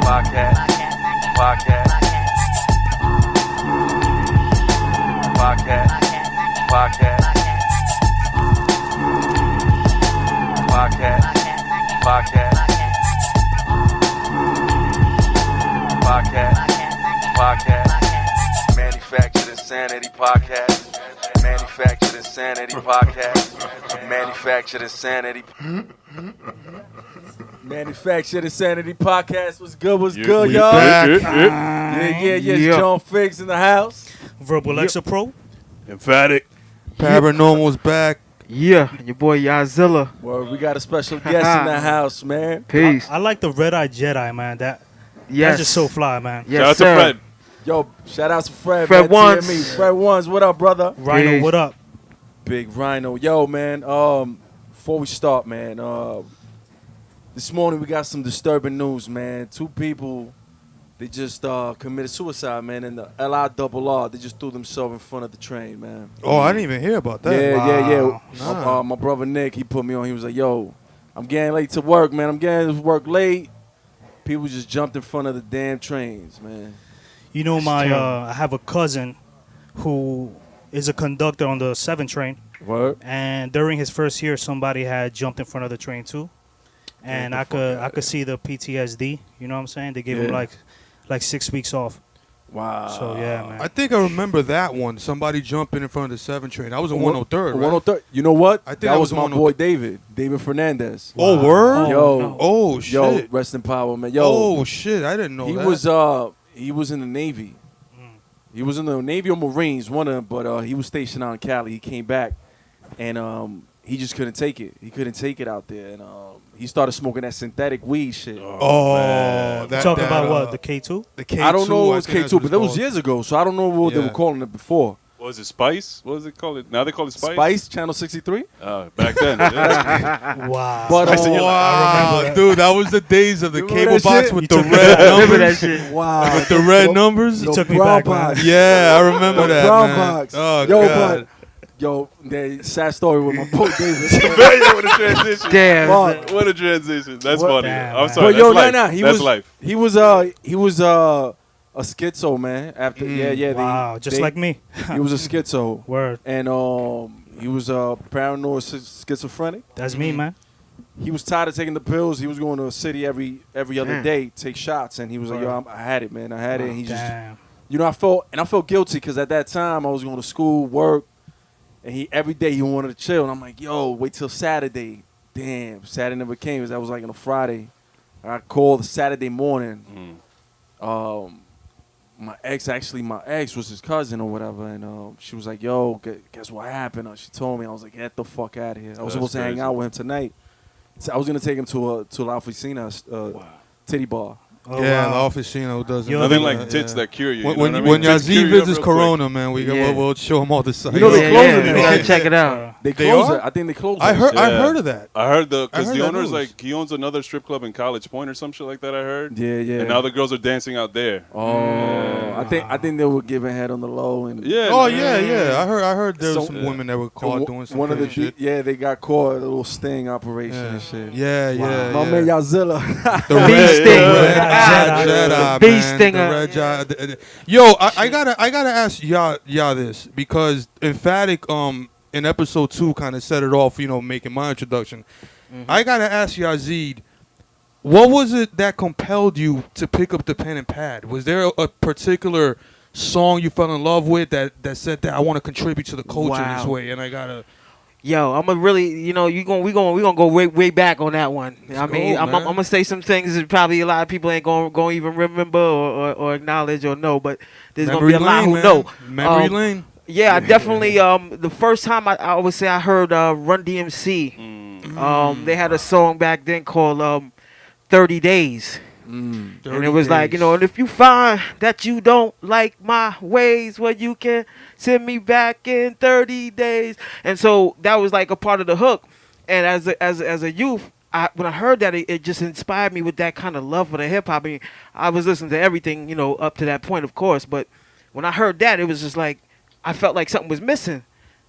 Podcast. Podcast. Podcast. Podcast. Podcast. Podcast. Podcast. Podcast. Manufactured Insanity Podcast. Manufactured Insanity Podcast. Manufactured Insanity. Manufactured Insanity Podcast. What's good? What's good, y'all? Yeah. John Figz in the house. Verbal Lexapro. Emphatic. Paranormal's back. Yeah, and your boy Yahzeed. Well, we got a special guest in the house, man. Peace. I like the red-eyed Jedi, man. That's just so fly, man. Yes, Shout out sir. to Fred. Yo, shout out to Fred. Fred man, Ones. TME. Fred Ones, what up, brother? Rhino, Peace. what up? Big Rhino. Yo, man, before we start, man, this morning we got some disturbing news, man. Two people, they just committed suicide, man, in the LIRR. They just threw themselves in front of the train, man. Oh, I didn't even hear about that. Yeah. Nah. My brother Nick, he put me on. He was like, yo, I'm getting late to work, man. I'm getting to work late. People just jumped in front of the damn trains, man. You know, I have a cousin who is a conductor on the 7 train. What? And during his first year, somebody had jumped in front of the train too. And I could see the PTSD. You know what I'm saying? They gave him like 6 weeks off. Wow. So yeah, man. I think I remember that one. Somebody jumping in front of the 7 train. That was a 103rd, right? 103rd. You know what? I think that was that my was boy David Fernandez. Oh, word? Yo. no. Oh, shit. Yo, rest in power, man. Yo, Oh, shit. I didn't know that. he was in the Navy. He was in the Navy or Marines, one of them, but he was stationed out in Cali. He came back, and he just couldn't take it. He couldn't take it out there, and he started smoking that synthetic weed shit. Oh, that, Talking about that, what? The K2? The K2. I don't know if it was I think that's K2, what but that was it's years ago, so I don't know what they were Yeah. calling it before. What was it, Spice? What was it called? Now they call it Spice? Spice, Channel 63? Back then. Yeah. Wow. But, Spice in your life. Wow, dude, that was the days of the Remember cable that box shit? with You the took me red back. Remember that numbers. shit? Wow. With the red numbers. You took me brown back, man. box. Yeah, I remember The that, brown man. box. Oh, Yo, God. sad story with my boy David. What a transition. Damn. Fuck. What a transition. That's What? funny. Damn, I'm man. sorry. But yo, that's life. He That's was life. he was a schizo, man. After yeah. Wow, just like me. He was a schizo, Word. and he was paranoid schizophrenic. That's me, man. He was tired of taking the pills. He was going to a city every other Damn. day, take shots, and he was like, "Yo, I had it, man. I had it." And he just, Damn. you know, I felt guilty because at that time I was going to school, work, and every day he wanted to chill, and I'm like, "Yo, wait till Saturday." Damn, Saturday never came. That was like on a Friday. I called Saturday morning. My ex was his cousin or whatever, and she was like, "Yo, guess what happened?" She told me. I was like, "Get the fuck out of here." I was supposed to hang crazy. out with him tonight. So I was gonna take him to La Oficina titty bar. Oh, Yeah, wow. the officino doesn't. Yo, Nothing Yeah, like tits that cure you. When, you know what I mean? when Tits cure Yahzeed you real visits quick. Corona, man, Yeah. we'll show him all the sites. You know they closing We it. gotta check it out. They They closed are? it. I think they closed I it. heard Yeah. of that. I heard I because heard the that owner's news. like, he owns another strip club in College Point or some shit like that, I heard. Yeah. And now the girls are dancing out there. Oh, I think they were giving head on the low and Yeah. Oh no, yeah. I heard there was So- some women that were caught doing some one of the crazy shit. they got caught a little sting operation and shit. Yeah. My man Yazilla. The Bee red- stinger. the red Jedi. Jedi, Bee man. stinger. The red Jedi. Yo, I gotta ask y'all this because Emphatic in episode 2 kind of set it off, making my introduction. I gotta ask Yahzeed, what was it that compelled you to pick up the pen and pad? Was there a particular song you fell in love with that said that I want to contribute to the culture this Wow. way, and I gotta. Yo, I'm gonna really, we gonna go way back on that one. I mean, go, I'm man. gonna say some things that probably a lot of people ain't gonna even remember or acknowledge or know, but there's gonna be a lot who man. know. Memory lane. Yeah, I definitely. The first time I would say I heard Run DMC. They had a song back then called 30 Days. And it was like, and if you find that you don't like my ways, well, you can send me back in 30 days. And so that was like a part of the hook. And as a youth, when I heard that, it just inspired me with that kind of love for the hip hop. I mean, I was listening to everything, up to that point, of course. But when I heard that, it was just like, I felt like something was missing.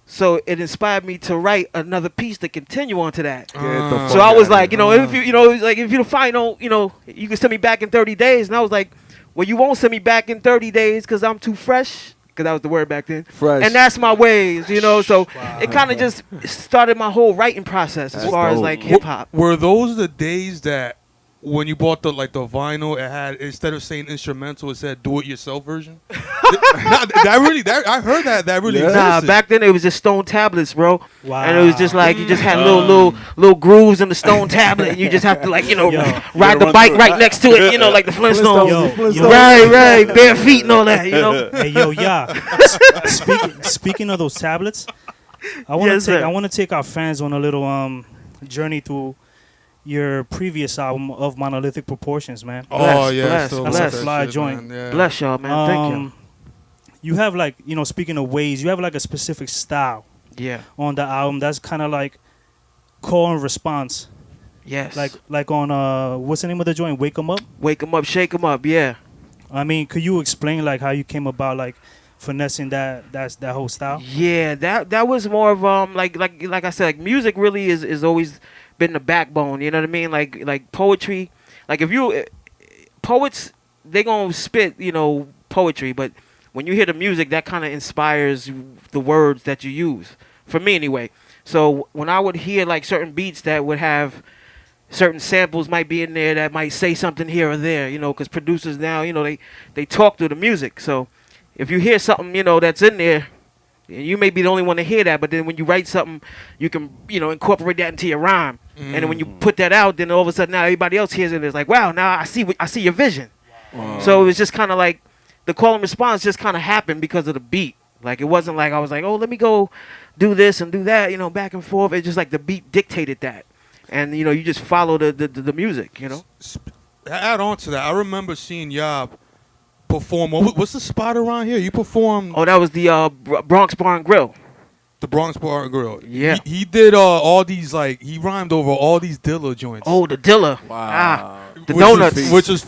So it inspired me to write another piece to continue on to that. Get the fuck So I was outta like, here. if you don't find you can send me back in 30 days. And I was like, well, you won't send me back in 30 days because I'm too fresh. Because that was the word back then. Fresh. And that's my ways, So it kind of just started my whole writing process as That's far as dope. like hip hop. Were those the days that when you bought the vinyl, it had, instead of saying instrumental, it said do it yourself version? I heard that really Yeah. existed. Nah, back then it was just stone tablets, bro. Wow. And it was just like you just had little grooves in the stone tablet, and you just have to ride the run bike through it. right next to it, like the Flintstones. Yo, Right, bare feet and all that, Hey, yo, yeah. Speaking of those tablets, I want Yes, to take sir. I want to take our fans on a little journey through your previous album of Monolithic Proportions, man. Oh Bless, yeah, bless, still bless. love that Fly shit, joint. man, yeah. Bless y'all, man. Thank you. You have like, speaking of ways, you have like a specific style Yeah. on the album that's kind of like call and response. Yes. Like on what's the name of the joint? Wake 'em Up. Wake 'em up, shake 'em up. Yeah. I mean, could you explain like how you came about like finessing that whole style? Yeah, that was more of like I said, like music really is always been the backbone. You know what I mean? Like poetry. Like if you poets, they gonna spit poetry, but when you hear the music, that kind of inspires the words that you use. For me, anyway. So when I would hear like certain beats that would have certain samples might be in there that might say something here or there, because producers now, they talk through the music. So if you hear something, that's in there, you may be the only one to hear that, but then when you write something, you can, incorporate that into your rhyme. And then when you put that out, then all of a sudden now everybody else hears it and it's like, wow, now I see your vision. So it was just kind of like the call and response just kind of happened because of the beat. Like it wasn't like I was like, oh, let me go do this and do that, back and forth. It's just like the beat dictated that. And, you just follow the music, Add on to that, I remember seeing Yob perform. What's the spot around here? You performed Oh, that was the Bronx Bar and Grill. the Bronx Bar and Grill. Yeah. He did all these, like, he rhymed over all these Dilla joints. Oh, the Dilla. Wow. The Which donuts. is- which was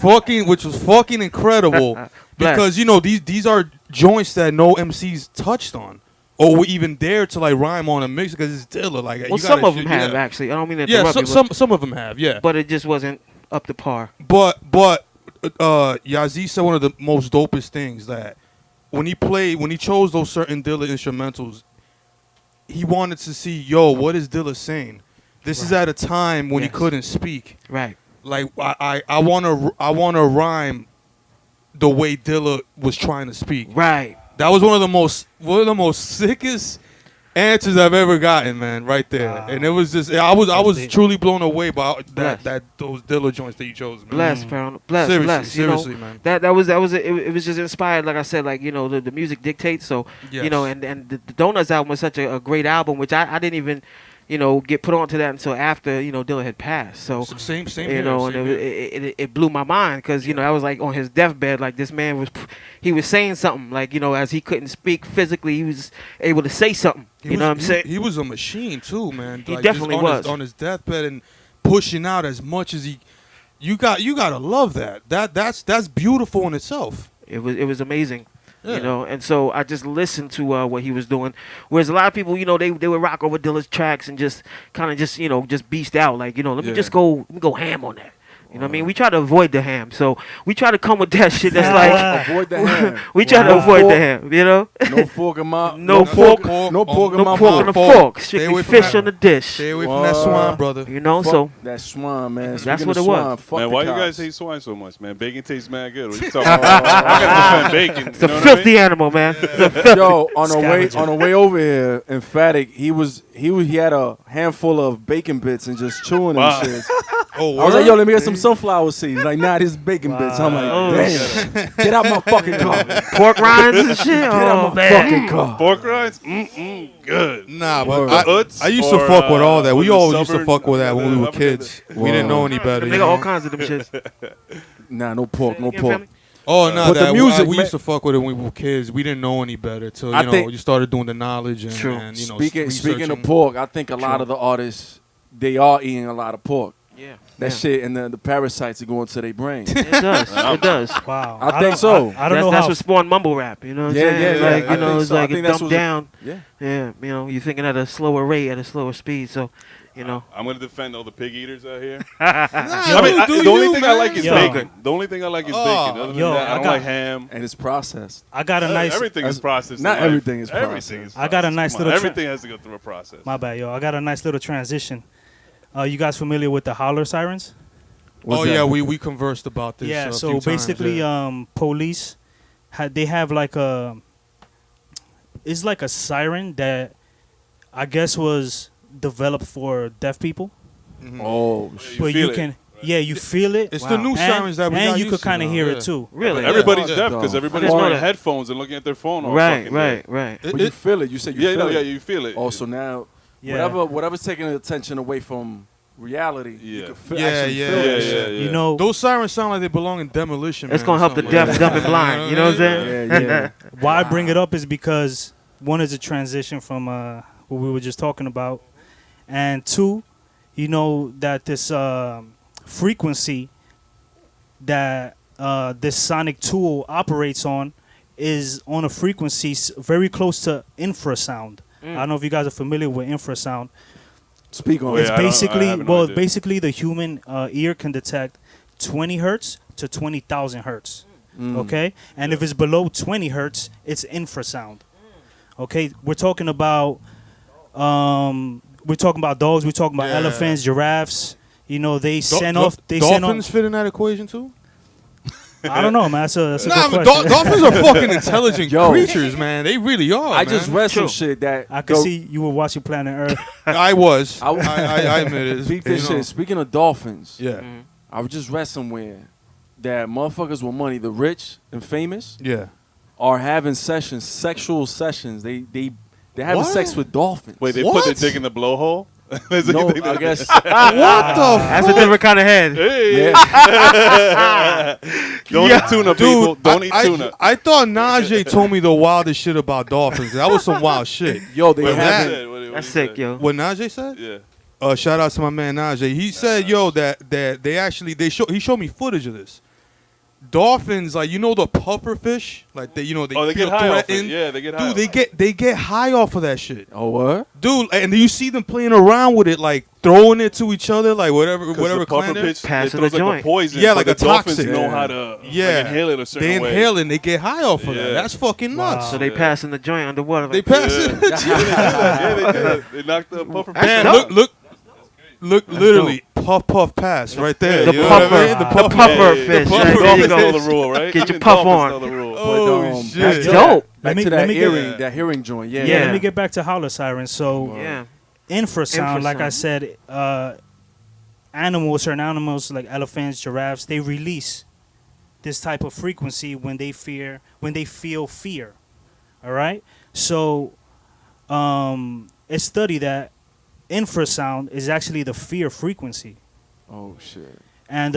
fucking incredible. Because, these are joints that no MCs touched on. Or would even dare to, like, rhyme on a mix because it's Dilla. Like, Well, some of them have, actually. I don't mean to Yeah, interrupt you, some of them have, yeah. but it just wasn't up to par. But Yahzeed said one of the most dopest things that when he chose those certain Dilla instrumentals, he wanted to see, what is Dilla saying? This is at a time when he Yes. couldn't speak. Right. Like I wanna rhyme the way Dilla was trying to speak. Right. That was one of the most sickest answers I've ever gotten, man, right there. Wow. And it was just I was deep. truly blown away by Bless. those Dilla joints that you chose, man. Bless, Paranormal. Bless, Seriously, bless. seriously, man. That was it was just inspired, like I said, like, the music dictates. So, Yes. and the Donuts album was such a great album, which I didn't even, get put onto that until after, Dilla had passed. So, Same and here. it blew my mind because I was like on his deathbed, like this man he was saying something, like as he couldn't speak physically, he was able to say something. You know what I'm saying? He was a machine too, man. He Like, definitely just was. on his deathbed and pushing out as much as he. You gotta love that. That's beautiful in itself. It was amazing. Yeah. And so I just listened to what he was doing. Whereas a lot of people, they would rock over Dilla's tracks and just kind of just beast out, like, let me Yeah. just go ham on that. You know what I mean? We try to avoid the ham, so we try to come with that shit that's like Avoid the ham. we try to No avoid the fork. ham, No fork in my. No fork. No pork in no my pork on the mouth. fork, Stay strictly away from fish that. on the dish. Stay away from that Wow. swine, brother. So That swine, man. That's Speaking what of it was. swine, fuck Man, the why you cops. guys hate swine so much, man? Bacon tastes mad good. What you talking about? I got defend bacon. it's a filthy animal, man. It's a filthy. Yo, on the Scavenger. way over here, Emphatic, he had a handful of bacon bits and just chewing Wow. and shit. Oh, I was like, word? yo, let me get some sunflower seeds. Like, nah, this bacon bits. I'm like, Oh, damn, get out my fucking car. Get Pork rinds and shit. out Oh my man. fucking car. Pork rinds? Good. Nah, Word. but Uts I used to or, fuck with all that. was We it always used to Southern? fuck with that when we were Up in kids. We didn't know any better. They you got all know? kinds of them shits. Nah, no pork, no You pork. feel me? Oh no, But the that music, we man- used to fuck with it when we were kids. We didn't know any better till I think- you started doing the knowledge and True. and Speaking of researching. pork, I think a lot of the artists, they are eating a lot of pork. Yeah. That shit and the parasites are going to their brain. It does. It does. Wow. I think so. I don't know That's how. what spawned mumble rap. You know what I'm Yeah, saying? yeah, Like, yeah. I you know, think it's so. I like think it's that's dumbed what down. Yeah. Yeah, you know, you're thinking at a slower rate, at a slower speed. So, you know. I'm gonna defend all the pig eaters out here. Do The only you, thing I man? like is Yo. bacon. The only thing I like is bacon. Other than Yo, that, I I don't got- like ham. And it's processed. I got a nice. Everything is processed. not in life. everything is Everything processed. is I got a processed. nice Come on, little tra- everything has to go through a process. My bad, yo. I got a nice little transition. You guys familiar with the holler sirens? What's Oh that? yeah, we conversed about this. Yeah. a So few times, basically, yeah. police they have like a. It's like a siren that I guess was developed for deaf people. Oh shit. But feel you it, can, yeah, you feel it. It's the new and, sirens that we and got you used could to kind of now, hear yeah. it too. Really? Everybody's Yeah. deaf because I everybody's didn't know wearing that. headphones and looking at their phone all Right, fucking day. right. It- But you it- feel it. You said you Yeah, feel it. yeah, you feel it. Oh, so now Yeah. whatever's taking the attention away from reality, you Yeah. can feel, Yeah, actually yeah, feel yeah, that yeah, shit. yeah. You know, Those sirens sound like they belong in demolition. It's Man, gonna help the something like deaf, that. dumb, and blind. You know what I'm saying? Yeah, yeah. why I bring it up is because one is a transition from what we were just talking about, and two, you know that this frequency that this sonic tool operates on is on a frequency very close to infrasound. I don't know if you guys are familiar with infrasound. Speak on Oh, it. It's yeah, I basically have no idea. basically the human ear can detect 20 hertz to 20,000 hertz. Okay, and if it's below 20 hertz, it's infrasound. Okay, we're talking about dogs. We're talking about Yeah. elephants, giraffes. You know, they send off. They dolphins send fit in that equation too. off. I don't know, man. That's a Nah, good but question. dolphins are fucking intelligent Yo. creatures, man. They really are. I just man. read some True. shit that I could see you were watching Planet Earth. I was. I- I admit it. Speak this You know. shit. Speaking of dolphins, Yeah, I just read somewhere that motherfuckers with money, the rich and famous, yeah. are having sexual sessions. They having What? sex with dolphins. Wait, they What? put their dick in the blowhole? no, I guess. What the That's a fuck? different kind of head. Hey, Yeah. don't eat tuna, people. Dude, Don't eat tuna. I thought Najee told me the wildest shit about dolphins. That was some wild shit. Yo, they Wait, what he having. said? What That's he sick, said? yo. What Najee said? Yeah. Shout out to my man Najee. He said, "Yo, that they actually he showed me footage of this. Dolphins, like the puffer fish, like they Oh, they feel get high off it. threatened. Yeah, they get high. Dude, they get high off of that shit, Oh what? dude. And you see them playing around with it, like throwing it to each other, like whatever the clan puffer they're- pitch, Passing it throws the like a joint. poison. Yeah, but like the a dolphins toxic. know Yeah. how to Yeah, like, inhale it a certain they way. inhale and they get high off of that. Yeah. That's fucking nuts. Wow. So they Yeah. passing the joint underwater. They Like, pass Yeah. it. Yeah, they did. They knocked the puffer pitch That's out. dope. Look, literally, puff pass right there. The you know what I puffer, mean? the puffer. puffer Hey, fish. the Yeah, puffer there you dolphins know go. the rule, right? Get your Even puff dolphins on. know the rule. Oh, shit. That's Yo, dope. Back me- to let that me get- hearing, that hearing joint. Yeah. Yeah, Yeah. let me get back to howler sirens. So Yeah. infrasound, like I Infrasound. said, certain animals like elephants, giraffes, they release this type of frequency when they feel fear. All right, so it's studied that infrasound is actually the fear frequency, Oh shit. and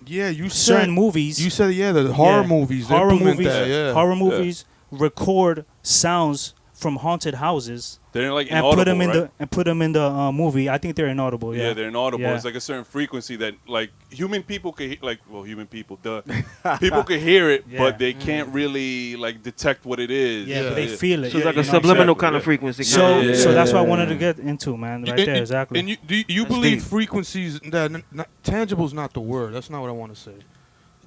Yeah, you certain said movies, you said the horror Yeah. movies. they horror implement movies, that, yeah. horror movies record sounds from haunted houses They're like and inaudible, put them in right? the movie. I think they're inaudible. Yeah, they're inaudible. Yeah. It's like a certain frequency that like human people could human people, people could hear it, Yeah. but they can't really like detect what it is. Yeah, but they feel it. So it's like you a know what I'm subliminal saying? kind of Yeah. frequency. So, kinda. so that's what I Yeah. wanted to get into, man. Right there, exactly. And you That's believe deep. frequencies that tangible is not the word. That's not what I want to say.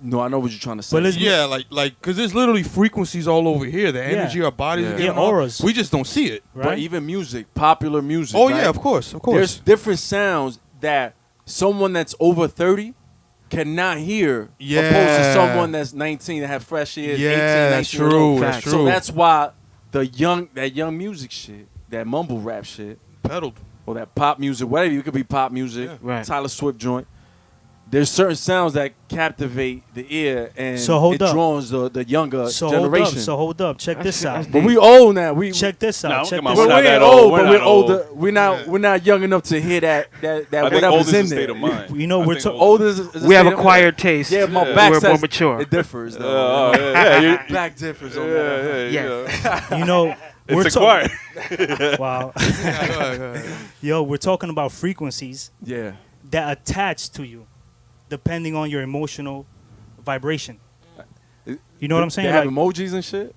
No, I know what you're trying to say. But let's- Yeah, like because there's literally frequencies all over here. The Yeah. energy our bodies Yeah. are getting Yeah, off. auras. We just don't see it. right? But even music, popular music. Oh right? yeah, of course. There's different sounds that someone that's over 30 cannot hear opposed to Yeah. someone that's 19 that have fresh ears, 18, Yeah, 19 that's years true. old. That's Facts. true. So that's why that young music shit, that mumble rap shit, pedaled. or that pop music, whatever, it could be pop music, Yeah. Right. Tyler Swift joint. There's certain sounds that captivate the ear and So hold it up. draws the younger So generation. hold up. Check this That's out. But we old now. We Check this out. No, Check come on, this we're out. not we that ain't old. old, We're but not we're older. old. We're not young enough to hear that I think old whatever's is a in state there. of mind. You know, I we're think to- old- Old is a We have state of- acquired taste. Yeah, my Yeah. back We're says more mature. It differs though. yeah. Back differs on Yeah, that. yeah, You know, we're It's acquired. Wow. Yo, we're talking about frequencies, Yeah. that attach to you, depending on your emotional vibration. You know what I'm saying? They have Like, emojis and shit.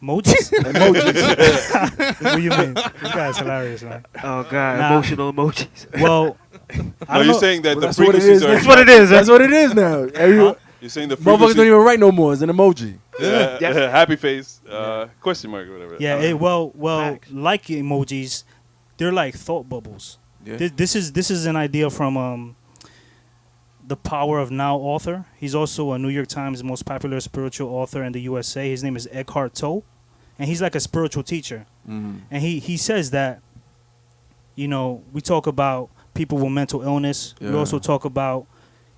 emojis? Emojis. What do you mean? This guy's hilarious, man. Oh God, Nah. emotional emojis. Well, I No, don't you're know. saying that Well, the that's what it frequencies is. are. That's what it is. That's what it is now. Huh? You're saying the Motherfuckers frequencies. don't even write no more. It's an emoji. Yeah. Happy face, question mark, or whatever. Yeah, well, Facts. like emojis, they're like thought bubbles. Yeah. This is an idea from the Power of Now author. He's also a New York Times most popular spiritual author in the USA. His name is Eckhart Tolle, and he's like a spiritual teacher. Mm. And he says that, you know, we talk about people with mental illness. We Yeah. also talk about,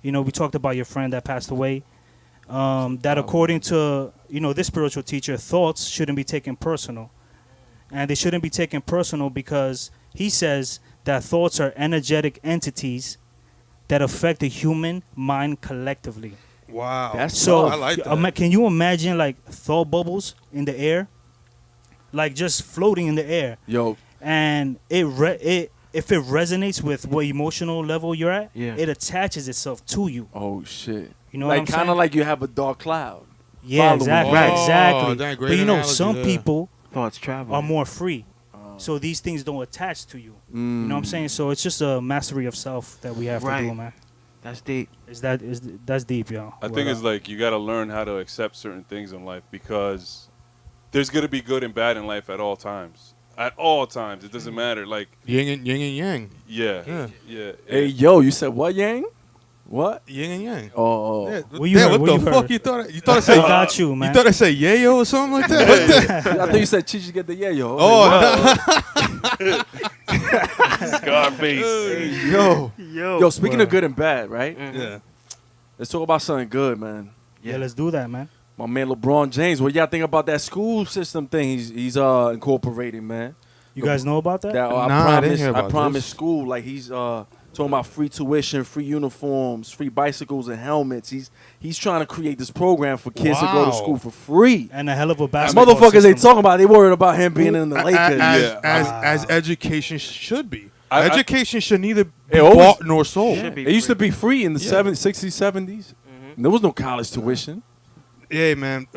you know, we talked about your friend that passed away. That according to, you know, this spiritual teacher, thoughts shouldn't be taken personal. And they shouldn't be taken personal because he says that thoughts are energetic entities that affect the human mind collectively. Wow. That's So I like that. can you imagine like thought bubbles in the air? Like just floating in the air. Yo, And if it resonates with what emotional level you're at, Yeah. it attaches itself to you. oh shit. You know what I'm Like saying? kind of like you have a dark cloud. Yeah, follow me. exactly. Right. Exactly. Oh, that great But you know, analogy some there. people Thoughts travel. are more free. So these things don't attach to you. You Mm. know what I'm saying? So it's just a mastery of self that we have to Right. do, man. That's deep. That's deep, y'all. I think it's like you got to learn how to accept certain things in life because there's gonna be good and bad in life at all times. At all times, it doesn't matter. Like Yin and yang. yeah. Hey, yo, you said what, Yang? What? Yin and yang. Oh, Yeah, What you damn, heard? what What the you fuck heard? you thought? You thought I I said? got you, man. You thought I said yayo or something like that? What the- I thought you said Chichi get the yayo. Scarface. Yo, Yo. yo. Speaking of Word. good and bad, right? yeah. Let's talk about something good, man. Yeah, let's do that, man. My man LeBron James. What y'all think about that school system thing? He's incorporating, man. You guys know about that? That Nah, I didn't hear I about promised this. school, like he's talking about free tuition, free uniforms, free bicycles and helmets. He's trying to create this program for kids to go to Wow. school for free. And a hell of a These basketball motherfuckers they system. talking about, they worried about him being in the Lakers. As education should be. I- Education should neither be It always- bought nor sold. Should be It used to free. be free in the Yeah. 60s, 70s. There was no college tuition. Yeah, man.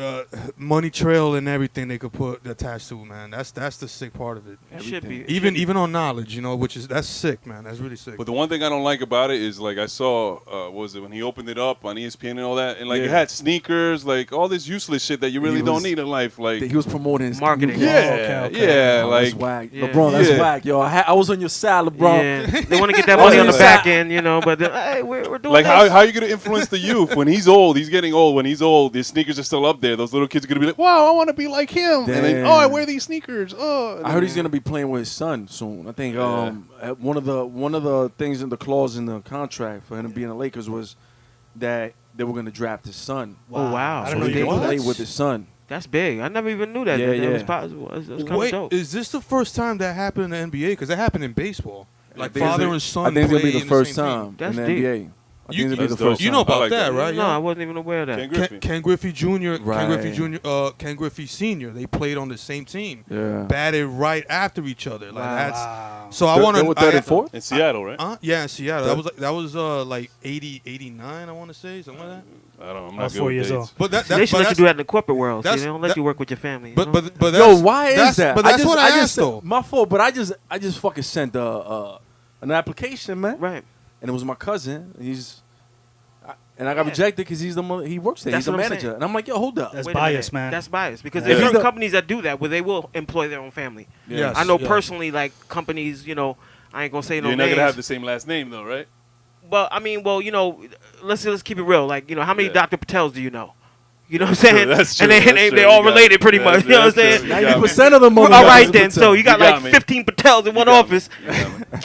Money trail and everything they could put attached to, man. That's the sick part of it. It should be. Even on knowledge, you know, that's sick, man. That's really sick. But the one thing I don't like about it is like I saw what was it when he opened it up on ESPN and all that, and like it Yeah. had sneakers, like all this useless shit that you really He don't was- need in life, like He was promoting his Marketing. new- yeah, okay. yeah, Oh, that's like whack. Yeah. LeBron, that's Yeah. whack, yo. I was on your side, LeBron. Yeah. They want to get that I was money on on the the back side. end, you know. But hey, we're doing like this. how you gonna influence the youth when he's old? He's getting old. When he's old, his sneakers are still up there. Those little kids are gonna be like, "Wow, I want to be like him." And then, Damn. oh, I wear these sneakers. Oh, and I heard then- he's gonna be playing with his son soon. I think Yeah. one of the things in the clause in the contract for him to be in the Lakers was that they were gonna draft his son. Oh wow. I So don't know he they can do play that. with his son. That's big. I never even knew that. Yeah, that was yeah. possible. It was kind of Wait, dope. is this the first time that happened in the NBA? Because that happened in baseball. Like think it's father the- and son. I think it's gonna be play the in first same team. time That's in the deep. NBA. I think it's gonna be That's the first dope. You know I about like that, that. right? No, Yeah. I wasn't even aware of that. Ken Griffey. Ken Griffey Jr. Right. Ken Griffey Jr. Ken Griffey Sr. They played on the same team. Yeah. Batted right after each other. Like Wow. that's. Wow. So I They- want they were third and fourth? in Seattle, right? Yeah, in Seattle. That was like 80, 89, I want to say, something like that. I don't know. I'm I not was good 4 with years dates. old. But that, They should let you do that in the corporate world. See, that's- they don't let that- you work with your family. you But know? but but Yo, that's, why is that's- that? But that's what I just asked though. My fault, but I just fucking sent an application, man, right. and it was my cousin. And I got rejected because he works there. That's he's a what I'm manager, saying. and I'm like, yo, hold up. That's Wait a bias, minute. man. That's bias because Yeah. there's He's certain the- companies that do that where they will employ their own family. Yes. I know Yeah. personally, like companies, you know, I ain't gonna say no You're not names. gonna have the same last name though, right? Well, I mean, well, you know, let's keep it real. Like, you know, how many Yeah. Dr. Patels do you know? You know what I'm saying? That's true, And that's they're true. all You got related it. pretty Yeah, much. You know what I'm that's saying? true. You got me. 90% of them. All motherfuckers right is then. Patel. So you got You got like me. 15 Patels in one got me. office.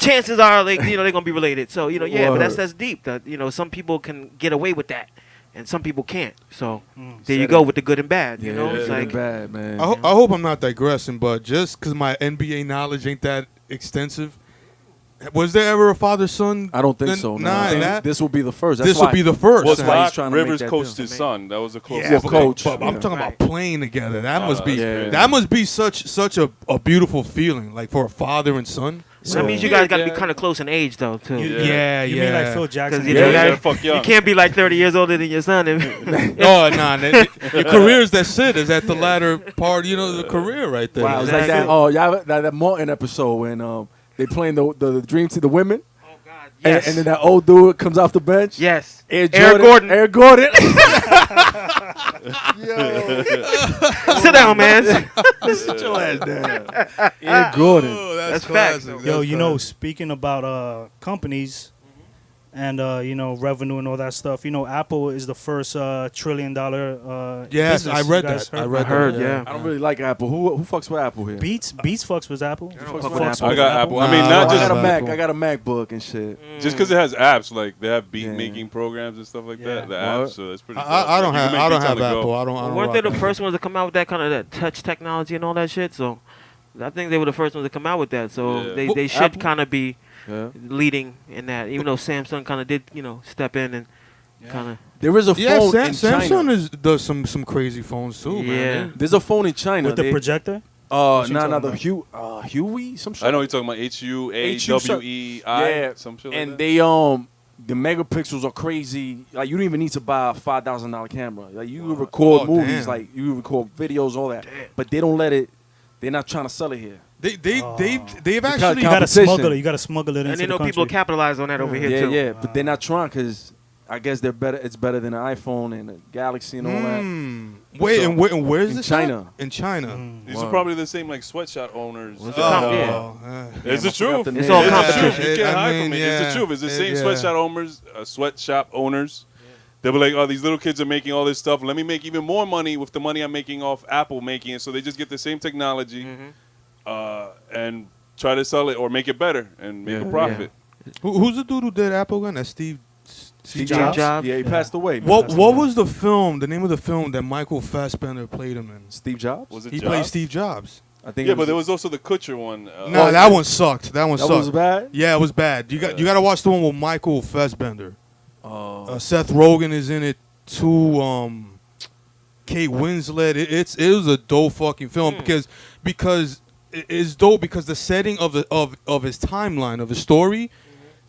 Chances are, like, you know, they're gonna be related. So you know, yeah, but Word. that's deep. That you know, some people can get away with that, and some people can't. So there Said you it. go with the good and bad. You Yeah, know, it's good and like bad, man. I hope I'm not digressing, but just because my NBA knowledge ain't that extensive, was there ever a father-son? I don't think Then- so. Nah, I think that- this will be the first. That's this will why- be the first. Well, That's why he's Doc trying to make Rivers that coached deal. his son. That was a close. Yeah, coach. But I'm Yeah. talking about playing together. That Oh, must be that's crazy. that must be such a beautiful feeling, like for a father and son. That means you guys got to be kind of close in age, though, too. You mean like Phil Jackson? Because you Yeah, fuck young. you can't be like 30 years older than your son. Oh, nah. Your career's that's it. Is at the latter part, the career right there. Wow, it's like that. Oh, y'all that Martin episode when they playing the Dream Team, the women. Oh God, yes. And then that old dude comes off the bench. Yes. Air Gordon. Air Gordon. Sit down, man. Sit your ass down. Air Gordon. Oh, That's classic. facts. Yo, speaking about companies and revenue and all that stuff, Apple is the first $1 trillion Yes, business. I read You guys that. I heard read about heard, that? yeah. I don't really like Apple. Who fucks with Apple here? Beats fucks with Apple. fuck with Fucks Apple. I got Apple. I Nah, mean, I not I just got a Mac. Apple. I got a MacBook and shit. just because it has apps like they have beat Yeah. making programs and stuff like Yeah. that. The What? apps, so that's pretty. I don't You can have make I don't beats on have the go. Apple. I don't Weren't they rock the it. first ones to come out with that kind of that touch technology and all that shit? So I think they were the first ones to come out with that. So Yeah. they should Apple? kind of be Yeah. leading in that, even though Samsung kind of did, step in and kind of. There is a Yeah, phone in Samsung China. does some crazy phones too, Yeah. man. There's a phone in China. With the They- projector. What you the talking Huey, some shit. I know you're talking about HUAWEI, Yeah, some shit like and that. they the megapixels are crazy. Like you don't even need to buy a $5,000 camera. Like you record Oh, movies, damn. like you record videos, all that. But they don't let it. They're not trying to sell it here. They've actually You gotta Competition. smuggle it. You gotta smuggle it into And they the know country. people capitalize on that over here Yeah, too. yeah. But they're not trying because I guess they're better. It's better than an iPhone and a Galaxy and all that. Wait, So, and where's in this China. at? In China. Mm. These Wow. are probably the same like sweatshop owners. What's the comp- yeah. It's the I forgot truth. the It's name. all It's the competition. truth. You can't I hide mean, from it. yeah. It's the truth. It's the same Yeah. sweatshop owners. They'll be like, oh, these little kids are making all this stuff. Let me make even more money with the money I'm making off Apple making it. So they just get the same technology and try to sell it or make it better and make a profit. Who's the dude who did Apple again? That's Steve Jobs? Yeah, he passed away. man. What was the film? The name of the film that Michael Fassbender played him in? Steve Jobs? Was it He Jobs? played Steve Jobs. I think. Yeah, it but there was also the Kutcher one. No, that one sucked. That one that sucked. was bad. Yeah, it was bad. You got to watch the one with Michael Fassbender. Seth Rogen is in it too. Kate Winslet. It was a dope fucking film because it's dope because the setting of his timeline of his story,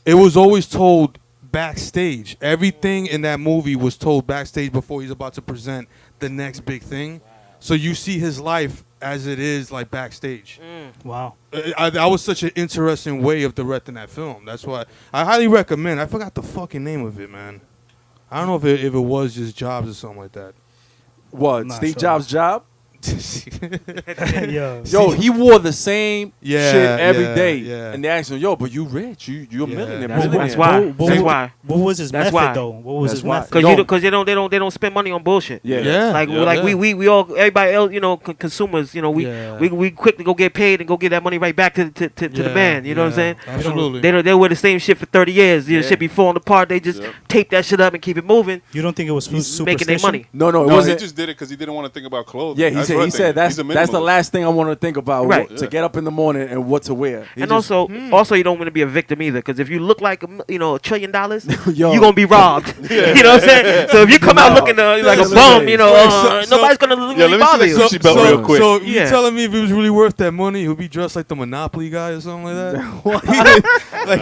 it was always told backstage. Everything in that movie was told backstage before he's about to present the next big thing. So you see his life as it is like backstage. Wow. That was such an interesting way of directing that film. That's why I highly recommend. I forgot the fucking name of it, man. I don't know if it was just Jobs or something like that. What? Not Steve sure. Jobs' job? Yo. Yo, he wore the same Yeah, shit every yeah, day. yeah. And they asked him, yo, but you rich. You're a Yeah. millionaire. That's billionaire. That's why. What- That's what- why. What was his That's method why. though? What was That's his why. method? Yo. Because they don't spend money on bullshit. Yeah. Yeah. Like Yeah. we all everybody else, consumers, Yeah. we quick to go get paid and go get that money right back to the Yeah, man. You know what I'm saying? Absolutely. They wear the same shit for 30 years. Yeah. Shit be falling apart. They just Yep. tape that shit up and keep it moving. You don't think it was superstition? Making their money. No, it No, he wasn't. just did it because he didn't want to think about clothes. Yeah, he That's said what I he think. said that's He's a the minimalist. last thing I want to think about Right. to get up in the morning and what to wear. He And just- also you don't want to be a victim either, because if you look like $1 trillion, Yo. you're gonna be robbed. You know what I'm saying? So if you come out looking like a Listen, bum, wait, nobody's gonna Yeah, really let me see bother that you. Gucci belt real quick. So you Yeah. telling me if it was really worth that money, he'll be dressed like the Monopoly guy or something like that? Like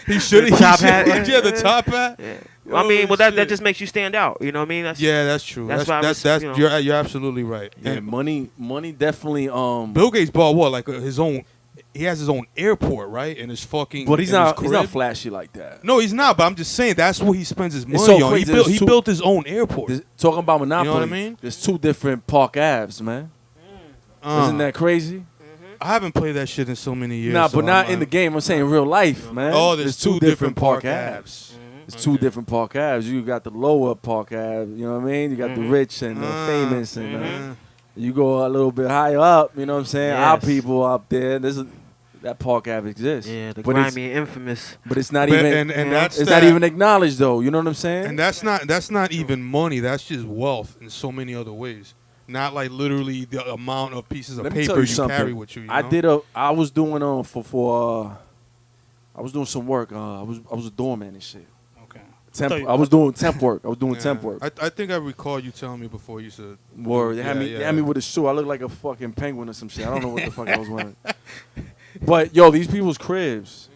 he should. The top hat? Yeah, the top hat. I mean, well, that shit. just makes you stand out. You know what I mean? That's, Yeah, that's true. That's why I That's was, you know. you're absolutely right. yeah, And money definitely. Bill Gates bought what? Like his own. He has his own airport, right? In his fucking. But he's in his not crib. flashy like that. No, he's not. But I'm just saying that's what he spends his money so on. crazy. He built, There's he two- built his own airport. Talking about Monopoly. what I mean? There's two different Park Aves, man. Isn't that crazy? I haven't played that shit in so many years. Nah, so but not I'm in the game. I'm saying real life, man. Oh, there's two different Park Aves. Aves. There's two different Park Aves. You got the lower Park Ave, you know what I mean? You got the rich and the famous, and you go a little bit higher up. You know what I'm saying? Our Yes. people up there. That Park Ave exists. Yeah, the but it's, grimy, infamous. but it's not But- even. and that's it's that- not even acknowledged though. You know what I'm saying? And that's not even money. That's just wealth in so many other ways. Not like literally the amount of pieces of Let me tell paper you you something. carry with you. I was doing I was doing some work. I was a doorman and shit. Okay. I was doing temp work. I was doing Yeah. temp work. I think I recall you telling me before you said. Word. They had Yeah, me. yeah. They had me with a shoe. I looked like a fucking penguin or some shit. I don't know what the fuck I was wearing. But yo, these people's cribs.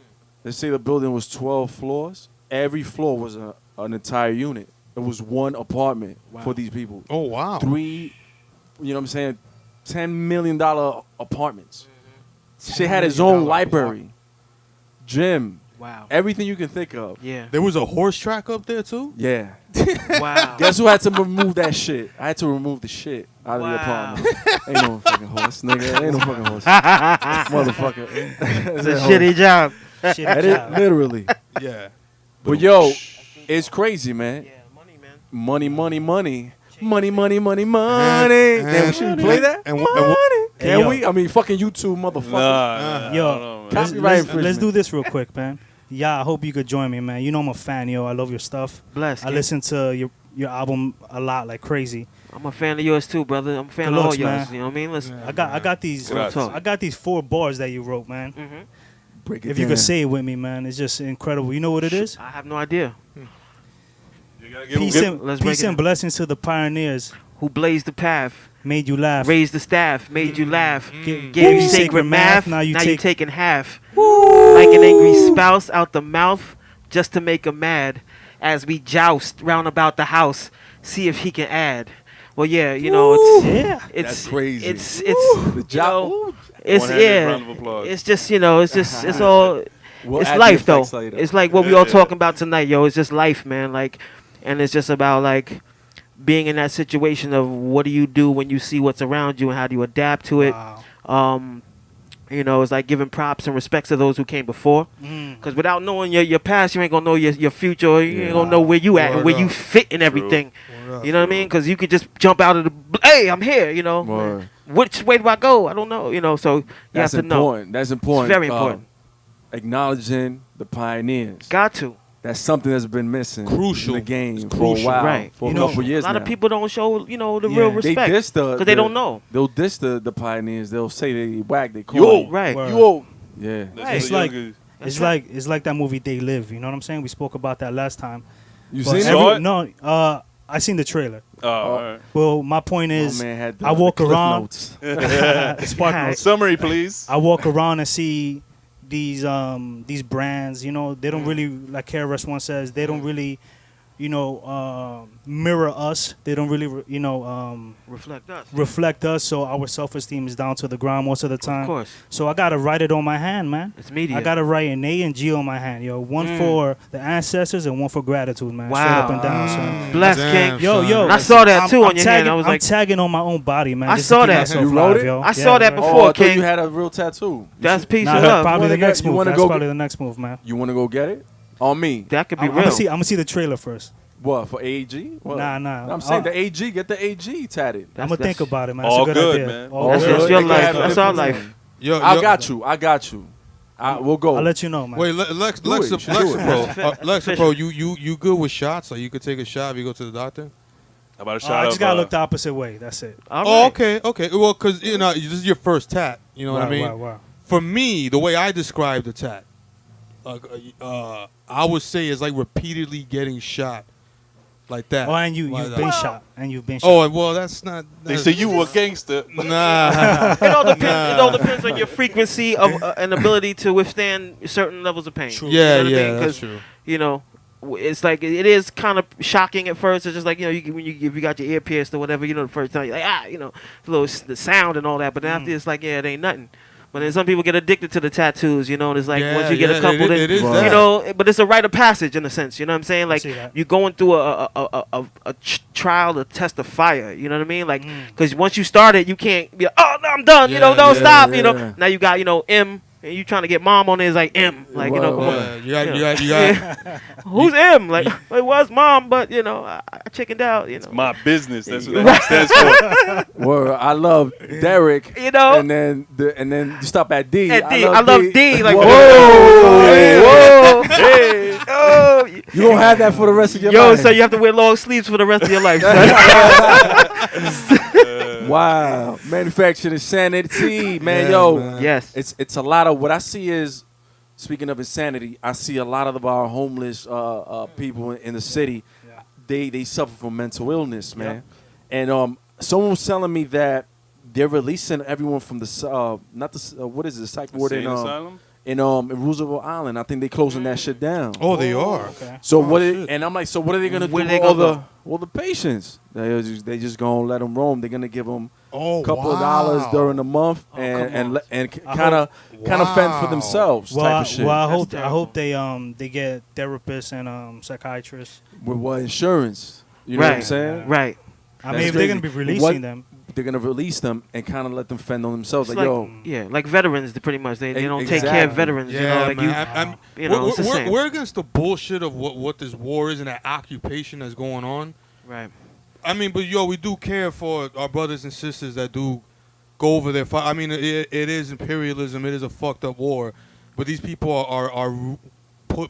They say the building was 12 floors. Every floor was an entire unit. It was one apartment for these people. Oh wow. 3, you know what I'm saying, $10 million apartments. Shit had his own library, gym, Wow. everything you can think of. Yeah. There was a horse track up there too. Yeah. Wow. Guess who had to remove that shit? I had to remove the shit out of the Wow. apartment. Ain't no fucking horse, nigga. Ain't no fucking horse. Motherfucker. It's a shitty job. Shit, That job. is literally. Yeah. But yo, it's crazy, man. Yeah, money, man. Money, money, money. Money, money, money, money. Damn, should we play that? And- Money. Hey, Can yo. we? I mean, fucking YouTube, motherfucker. Nah, Yo, I don't know, man. Copyright let's infringement. do this real quick, man. Yeah, I hope you could join me, man. You know I'm a fan, yo. I love your stuff. Bless. I listen to your album a lot, like crazy. I'm a fan of yours too, brother. I'm a fan Good of all looks, yours. man. You know what I mean? Listen. I got these Gracias. I got these 4 bars that you wrote, man. Mhm. Break it If you down. could say it with me, man, it's just incredible. You know what it is? I have no idea. You gotta give Peace him- and, Let's break peace it and down. blessings to the pioneers. Who blazed the path, Made you laugh. raised the staff, made you laugh, G- gave you sacred math. Now you Now take you taking half, like an angry spouse out the mouth, just to make 'em mad. As we joust round about the house, see if he can add. Well, yeah, you know yeah. it's That's crazy. It's The you job. know, it's One-handed round of applause. It's just it's all. We'll It's add the life though. effects later. It's like what we all talking about tonight, yo. It's just life, man. Like, and it's just about like being in that situation of what do you do when you see what's around you and how do you adapt to it. Wow. You know, it's like giving props and respects to those who came before. Because without knowing your past, you ain't gonna know your future. Or you ain't gonna know where you at and where you fit in everything. You know what I mean? Because you could just jump out of the hey, I'm here. You know, Word. which way do I go? I don't know. You know, so you That's have to know. important. That's important. It's very important. Acknowledging the pioneers. Got to. That's something that's been missing Crucial. in the game It's for a crucial. while, Right. for You a know, couple A years lot now. of people don't show the Yeah. real They respect diss because they don't know. They'll diss the pioneers. They'll say they whack. They Yo, corny. Right. Word. You old. Yeah. That's Right. It's the like- younger- It's like that movie They Live. You know what I'm saying? We spoke about that last time. You But seen Saw it? it? No, I seen the trailer. Oh, all right. Well, my point My is, man had I walk the cliff around- notes. the Spark Yeah. Notes. Summary, please. I walk around and see these brands. You know, they don't really, like KRS-One says, they don't really, you know, mirror us. They don't really, you know, Reflect us. reflect us. So our self-esteem is down to the ground most of the time. Of course. So I gotta write it on my hand, man. It's media. I gotta write an A and G on my hand, yo. One for the ancestors and one for gratitude, man. Straight Wow. up and down, son. Bless Damn, King. Yo, son. yo. And I saw that too on your tagging, hand. I was I'm like, tagging on my own body, man. I just saw to keep that. myself You wrote alive, it? yo. I saw that man. before. Oh, I thought King. you had a real tattoo. that's piece Nah, of that's love. probably wanna the next get- you move. wanna That's go probably get- the next move, man. You want to go get it? On me. That could be I'm real. gonna see the trailer first. What, for AG? What? Nah, nah. I'm saying the AG. Get the AG tatted. I'm gonna think about it, man. all That's a good, good, idea. man. All That's good. just your They can life. have a That's our different life. name. Yo, I yo- got you. We'll go. I'll let you know, man. Wait, Lex, Do it. Lexapro, You should do it. Lexapro, you good with shots? Like you could take a shot if you go to the doctor? How about a I shot just of, gotta look the opposite way. That's it. All Oh, right. okay. Well, because you know this is your first tat. You know what I mean? Wow. For me, the way I describe the tat, I would say is like repeatedly getting shot, like that. Oh, and you've Like that. been shot. And you've been shot. Oh, well, that's not. They say you a gangster. Nah. It all depends. It all depends on your frequency of and ability to withstand certain levels of pain. True. Yeah, You know what I yeah, mean? that's 'Cause, true. You know, it's like it is kind of shocking at first. It's just like, you know, if you got your ear pierced or whatever, you know, the first time you're like, you know, the sound and all that. But then after it's like, yeah, it ain't nothing. But then some people get addicted to the tattoos, you know, and it's like once you get a couple, then it is Right. that. you know. But it's a rite of passage in a sense. You know what I'm saying? Like see that. you're going through a trial, a test of fire. You know what I mean? Like because once you start it, you can't be like, oh no, I'm done. You know, Yeah, don't yeah, stop. yeah. You know. Now you got M. And you trying to get mom on it, it's like M, like you know, come on. Yeah, you got. Who's M? Like it was mom, but you know, I chickened out. You know, My business. That's what that stands for. Well, I love Derek. You know? and then you stop at D. And D, I love D. Like Whoa, whoa, hey. oh, You gonna have that for the rest of your yo, life. so you have to wear long sleeves for the rest of your life. Son. Wow, manufacturing insanity, man. Yeah, Yo, man. Yes, it's a lot of what I see is. Speaking of insanity, I see a lot of our homeless people in the city. Yeah. They suffer from mental illness, man. And someone was telling me that they're releasing everyone from the not the what is it, the psych ward Insane asylum? in Roosevelt Island. I think they closing that shit down. Oh, they are. Okay. So Oh, what? shit. And I'm like, so what are they gonna do Where with they all gonna the patients? They just gonna let them roam. They're gonna give them Oh, a couple of wow. dollars during the month Oh, come on. and I kind of fend for Wow. themselves Well, type of shit. I That's hope terrible. they get therapists and psychiatrists. With what insurance? You know what I'm Right. saying? Right. I That's mean, if they're gonna be crazy. releasing What- them, They're gonna release them and kind of let them fend on themselves. It's Like, like, yo, yeah, like veterans, pretty much. They don't take care Exactly. of veterans. Yeah, you know, like man. you know, it's the we're, same. we're against the bullshit of what this war is and that occupation that's going on. Right. I mean, but we do care for our brothers and sisters that do go over there. I mean, it is imperialism. It is a fucked up war, but these people are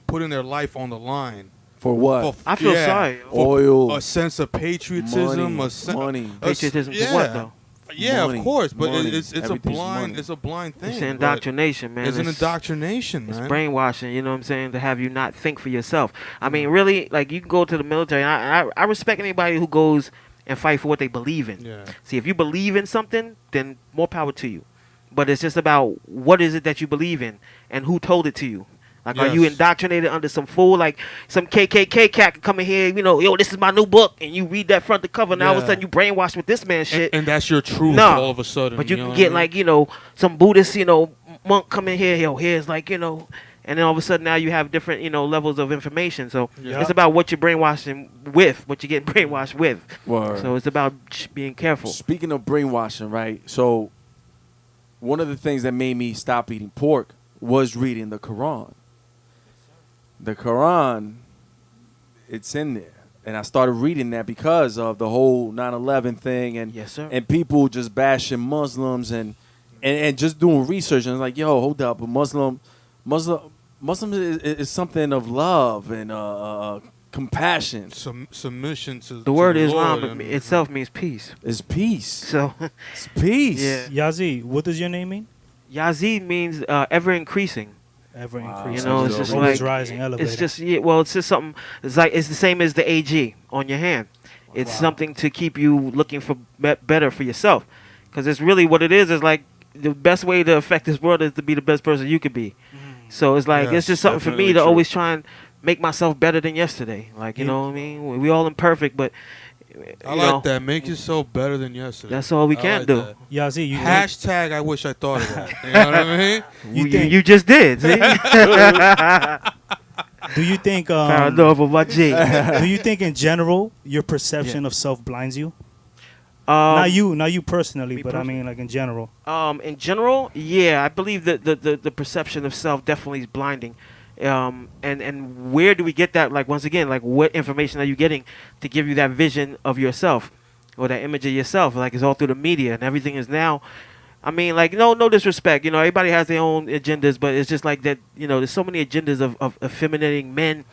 putting their life on the line. for what? I feel sorry. For Oil, a sense of patriotism, money. Patriotism yeah. for what though? Yeah, Money, of course, but money. it's a Everything's blind money. it's a blind thing. It's but indoctrination, man. It's an indoctrination, It's man. brainwashing, you know what I'm saying, to have you not think for yourself. I mean, really, like, you can go to the military. And I respect anybody who goes and fight for what they believe in. Yeah. See, if you believe in something, then more power to you. But it's just about what is it that you believe in and who told it to you. Like, are you Yes. indoctrinated under some fool, like some KKK cat can come in here, you know, yo, this is my new book, and you read that front to cover, and all of a Yeah. sudden you brainwashed with this man shit. And that's your truth No. all of a sudden. But you know can what get I mean? like, you know, some Buddhist, you know, monk come in here, yo, here's like, you know, and then all of a sudden now you have different, you know, levels of information. So Yeah. it's about what you're brainwashing with, what you're getting brainwashed with. Word. So it's about being careful. Speaking of brainwashing, right? So one of the things that made me stop eating pork was reading the Quran. The Quran, it's in there. And I started reading that because of the whole 9/11 thing and Yes, sir. and people just bashing Muslims and just doing research and it's like, yo, hold up, a Muslim is something of love and compassion. Submission to The word to Islam Lord and- itself means peace. It's peace. So It's peace. Yeah. Yazzie, what does your name mean? Yahzeed means ever increasing. Ever Wow. increasing. You know, it's just always like- rising, elevated. It's just it's just something. It's like it's the same as the AG on your hand. It's Wow. something to keep you looking for better for yourself, because it's really what it is. Is like the best way to affect this world is to be the best person you could be. So it's like Yes, it's just something for me definitely to true. always try and make myself better than yesterday. Like you know what I mean. We all imperfect, but I you like know, that. Make yourself better than yesterday. That's all we I can like do. that. Yazzie, you Hashtag I wish I thought of that. You know what I mean? You think- you just did. See? do you think Paranormal, my G. do you think in general your perception of self blinds you? Um, Not you personally, me but I mean like in general. In general, yeah, I believe that the perception of self definitely is blinding. And where do we get that? Like once again, like what information are you getting to give you that vision of yourself or that image of yourself? Like it's all through the media and everything is now. I mean, like no disrespect, you know, everybody has their own agendas, but it's just like that, you know, there's so many agendas of effeminating men.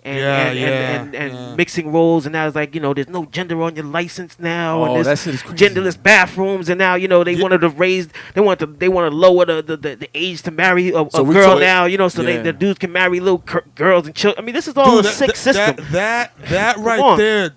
And mixing roles, and now it's like, you know, there's no gender on your license now, and that there's shit is crazy. genderless bathrooms, and now you know they wanted to raise, they want to lower the age to marry a So we girl talk- now, you know, so Yeah. the dudes can marry little girls and children. I mean, this is all Dude, a sick system. That on. right there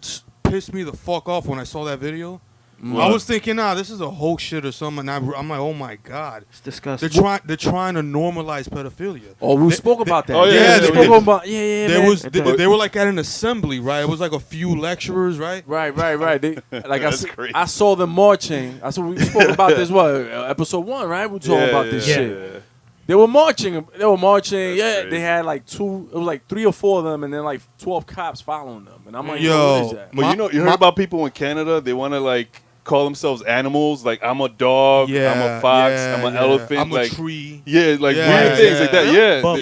pissed me the fuck off when I saw that video. What? I was thinking, this is a hoax shit or something. And I'm like, oh my god, It's disgusting. they're trying to normalize pedophilia. Oh, we spoke about that. Oh, yeah, we they spoke did. about yeah, There man. was they were like at an assembly, right? It was like a few lecturers, right? Right. They, like That's crazy. I saw them marching. We spoke about this. Episode 1, right? We talking about this yeah. shit. They were marching. That's Yeah, crazy. they had like 2. It was like 3 or 4 of them, and then like 12 cops following them. And I'm like, Yo, what is that? But you heard about people in Canada? They want to like call themselves animals. Like I'm a dog. I'm a fox. I'm an elephant. I'm like a tree. yeah, like Yeah, weird things like that. Yeah, But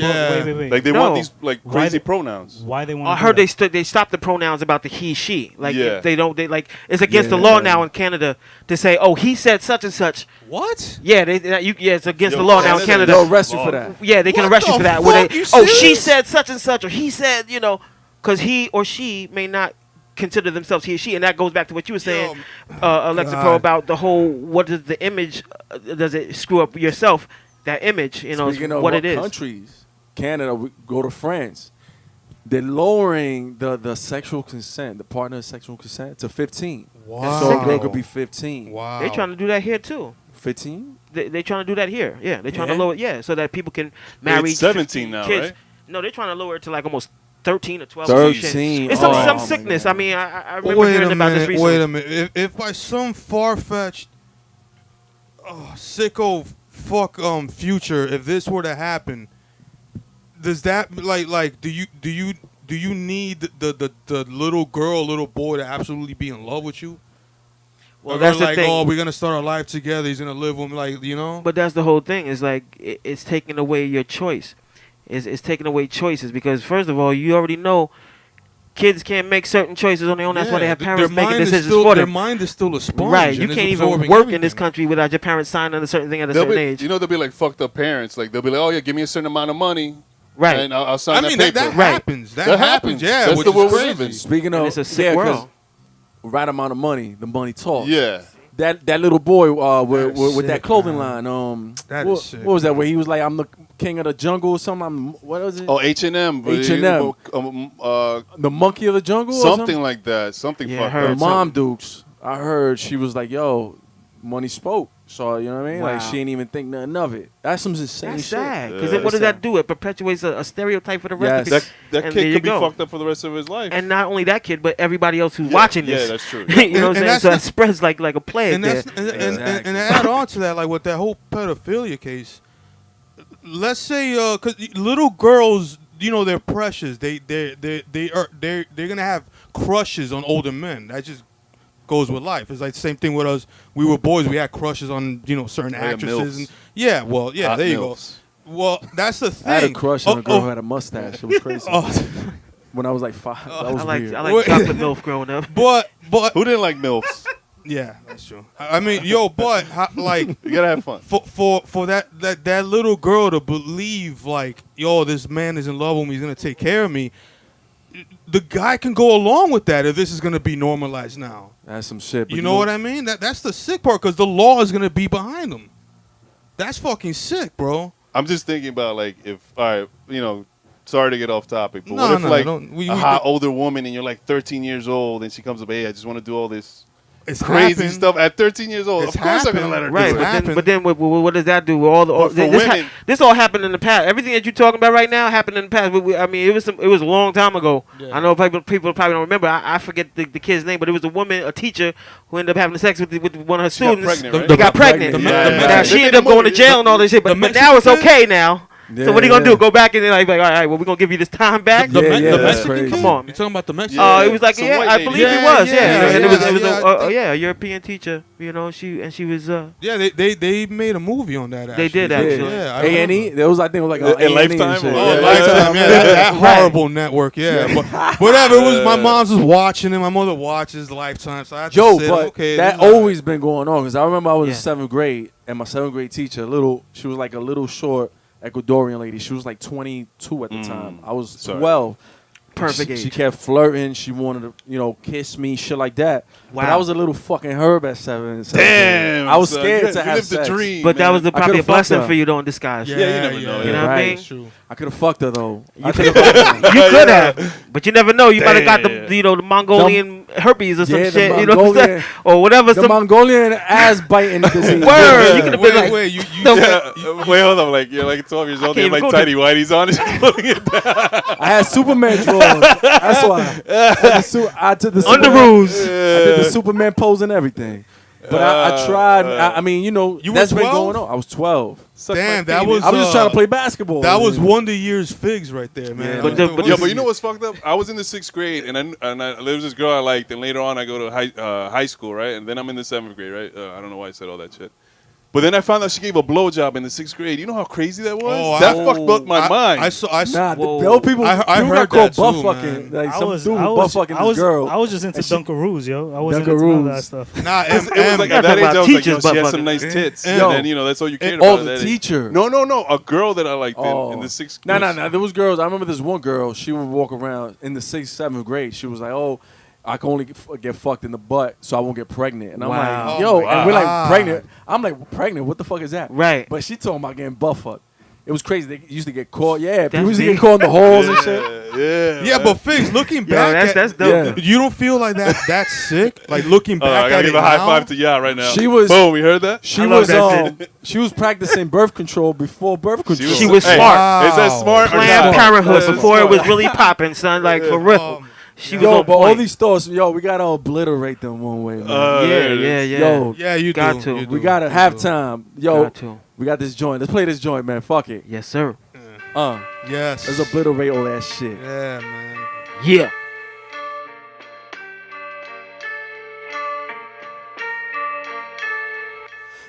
they- wait. like they No. want these like Why crazy they- pronouns. Why they want? I heard they stopped the pronouns about the he she. Like Yeah. if they don't, they like it's against the Yeah. law now in Canada to say, oh, he said such and such. What? Yeah, it's against Yo, the law now in Canada- Canada. They'll arrest you for that. Yeah, they can What arrest you the for that. fuck? Where they, You oh, she serious? said such and such, or he said, you know, because he or she may not consider themselves he or she, and that goes back to what you were saying, Alexa Pro, God. about the whole what is the image? Does it screw up yourself? That image, you know, is Speaking of what it is. countries, Canada, we go to France. they're lowering the sexual consent, the partner's sexual consent to 15. Wow. So a girl could be 15. Wow. They trying to do that here too. 15? They trying to do that here. Yeah, they're trying Yeah. to lower it. Yeah, so that people can marry It's 17 15 now, kids. right? No, they're trying to lower it to like almost 13 or 12. or some shit. 13. It's Oh, some my sickness. God. I mean, I remember Wait hearing a about this minute. recently. Wait a minute. If by some far-fetched, sicko future, if this were to happen, does that like do you need the little girl, little boy to absolutely be in love with you? Well, Or that's the like, thing. oh, we're gonna start our life together. He's gonna live with me, like, you know. But that's the whole thing. It's like it's taking away your choice. It's taking away choices because first of all, you already know kids can't make certain choices on their own. That's why they have parents making decisions for Their them. mind is still a sponge. Right. You and it's can't even absorbing work in this everything. country without your parents signing a certain thing at a They'll certain be, age. you know, they'll be like fucked up parents. Like they'll be like, oh yeah, give me a certain amount of money, Right. and I'll sign I that mean, paper. that Right. happens. That That happens. happens. Yeah, That's which the is world we're crazy. living. Speaking And of, it's a sick 'cause world. right amount of money, the money talks. Yeah. That little boy with That's that sick, clothing man. line. That what, is sick, what was that? man. Where he was like, "I'm the king of the jungle" or something. What was it? Oh, H&M. H&M. The monkey of the jungle. Or Something like that. Something Yeah, fucked I heard The up. mom Dukes. I heard she was like, "Yo, money spoke." So you know what I mean? Like Wow. she ain't even think nothing of it. That's some insane That's shit. sad. Because Yeah. then what does That's that do? It perpetuates a stereotype for the rest Yes. of the That and there kid you could be go. fucked up for the rest of his life. And not only that kid, but everybody else who's Yeah, watching yeah, this. that's true. You know what I'm And saying? that's So not- it spreads like a plague And there. that's and Exactly. to add on to that, like with that whole pedophilia case, let's say, because little girls, you know, they're precious. They're gonna have crushes on older men. That just goes with life. It's like the same thing with us. We were boys. We had crushes on, you know, certain Yeah, actresses. milfs. And, yeah, well, yeah, Hot there you milfs. go. Well, that's the thing. I had a crush on a girl Oh, who had a mustache. It was crazy. oh, When I was like 5, that was I weird. like Wait. chocolate milk growing up. but Who didn't like MILFs? yeah, that's true. I mean, yo, but like. You gotta have fun. For that little girl to believe like, yo, this man is in love with me, he's gonna take care of me, the guy can go along with that if this is gonna be normalized now. That's some shit. But You know what I mean? That's the sick part, because the law is gonna be behind them. That's fucking sick, bro. I'm just thinking about like if all right, you know, sorry to get off topic, but No, what if no, like don't- we- a we- hot older woman and you're like 13 years old and she comes up, hey, I just want to do all this It's crazy happened. stuff at 13 years old. It's Of course I'm gonna happened. let her Right, do It's it. but happened. then what does that do? With all the But for this, women- this all happened in the past. Everything that you're talking about right now happened in the past. I mean, it was a long time ago. Yeah. I know people probably don't remember. I forget the kid's name, but it was a woman, a teacher, who ended up having sex with one of her She got students. pregnant, right? She got pregnant. The Yeah, me- yeah, Now yeah. she They ended made up a going to movie. jail and all this shit. But now it's Mexican okay now. Yeah, So what are you gonna yeah. do? Go back and then like, all right, well, we're gonna give you this time back. The, Yeah, Me- yeah, the that's Mexican crazy. kid? Come on, You talking about the Mexican? Yeah. it was like Some yeah, white I lady. believe Yeah, it was yeah, and it was yeah. a European teacher, you know. She was Yeah, they made a movie on that. They did, actually. actually. Yeah, I A&E. remember. There was, I think, like In A&E Lifetime and shit. or- Oh, Yeah, Lifetime, yeah, that Right. horrible network, yeah. But whatever, it was my mom's was watching it. My mother watches Lifetime, so I just Yo, said, but okay, that this is always been going on because I remember I was Yeah. in 7th grade and my 7th grade teacher, she was like a little short Ecuadorian lady. She was like 22 at the time. I was Sorry. 12. perfect She age. kept flirting. She wanted to, kiss me, shit like that. But I Wow. was a little fucking herb at 7. Damn, I was son. scared You to have lived the sex. dream. But that man. was I probably a could've fucked blessing her. for you though in disguise. Yeah, you never know. You know what I mean? That's true. I could have fucked her though. You could have, but you never know. You might have got Damn. the Mongolian herpes or some Yeah, the shit. You know what I'm saying? Mongolian- Or whatever. The Some Mongolian ass biting disease. Word. You could have been like, Wait, you Wait, hold on. Like you're like 12 years old. You have can't like even tiny whiteys on. And you're pulling it down. I had Superman drawers. That's why. I did the Superman- underoos. I did the Superman pose and everything. But I tried. I mean, You that's were been 12? going on. I was 12. Suck Damn, my that penis. was- I was just trying to Uh, play basketball. that was Wonder Year's Figz right there, man. Yeah, But man. the- Yeah, but you know what's fucked up? I was in the 6th grade, and there was this girl I liked, and later on I go to high school, right? And then I'm in the 7th grade, right? I don't know why I said all that shit. But then I found out she gave a blowjob in the 6th grade. You know how crazy that was? Oh, That I- fucked up my mind. I saw. Nah, Whoa. there were people. I people heard got called that too, butt man. fucking. Like I some was, dude I butt was, fucking I was, this girl. I was just into And she- Dunkaroos, yo. I wasn't into none of that Dunkaroos. stuff. Nah, it was like You're at that talking age, I about was like, teachers yo, she has butt some nice fucking. tits. Yo. And then, that's all you cared Oh, about. the at that age. teacher. No. A girl that I liked in the 6th grade. No. There was girls. I remember this one girl. She would walk around in the 6th, 7th grade. She was like, "Oh, I can only get fucked in the butt, so I won't get pregnant." And I'm Wow. like, "Yo," Oh my and we're like, God. "Pregnant?" I'm like, "Pregnant? What the fuck is that?" Right. But she talking about getting butt fucked. It It was crazy. They used to get caught. Yeah, That's people used to big. get caught in the halls and shit. Yeah. But Figz, looking Yo, back, that's dope. Yeah. you don't feel like that's sick? Like looking I back gotta at give it a high now? five to Ya right now. She was- Boom, you heard that? She I love was that she was practicing birth control before birth control. She was Hey, smart. Is that smart or Planned not? Parenthood That's before it smart. was really popping, son. Like for real. She was Yo, on but all point. these stores, we gotta obliterate them one way, man. Yeah. Yo, Yeah, you Got do. to. You do. we got to You do. halftime. Yo, Got to. we got this joint. Let's play this joint, man. Fuck it. Yes, sir. Yes. Let's obliterate all that shit. Yeah, man. Yeah.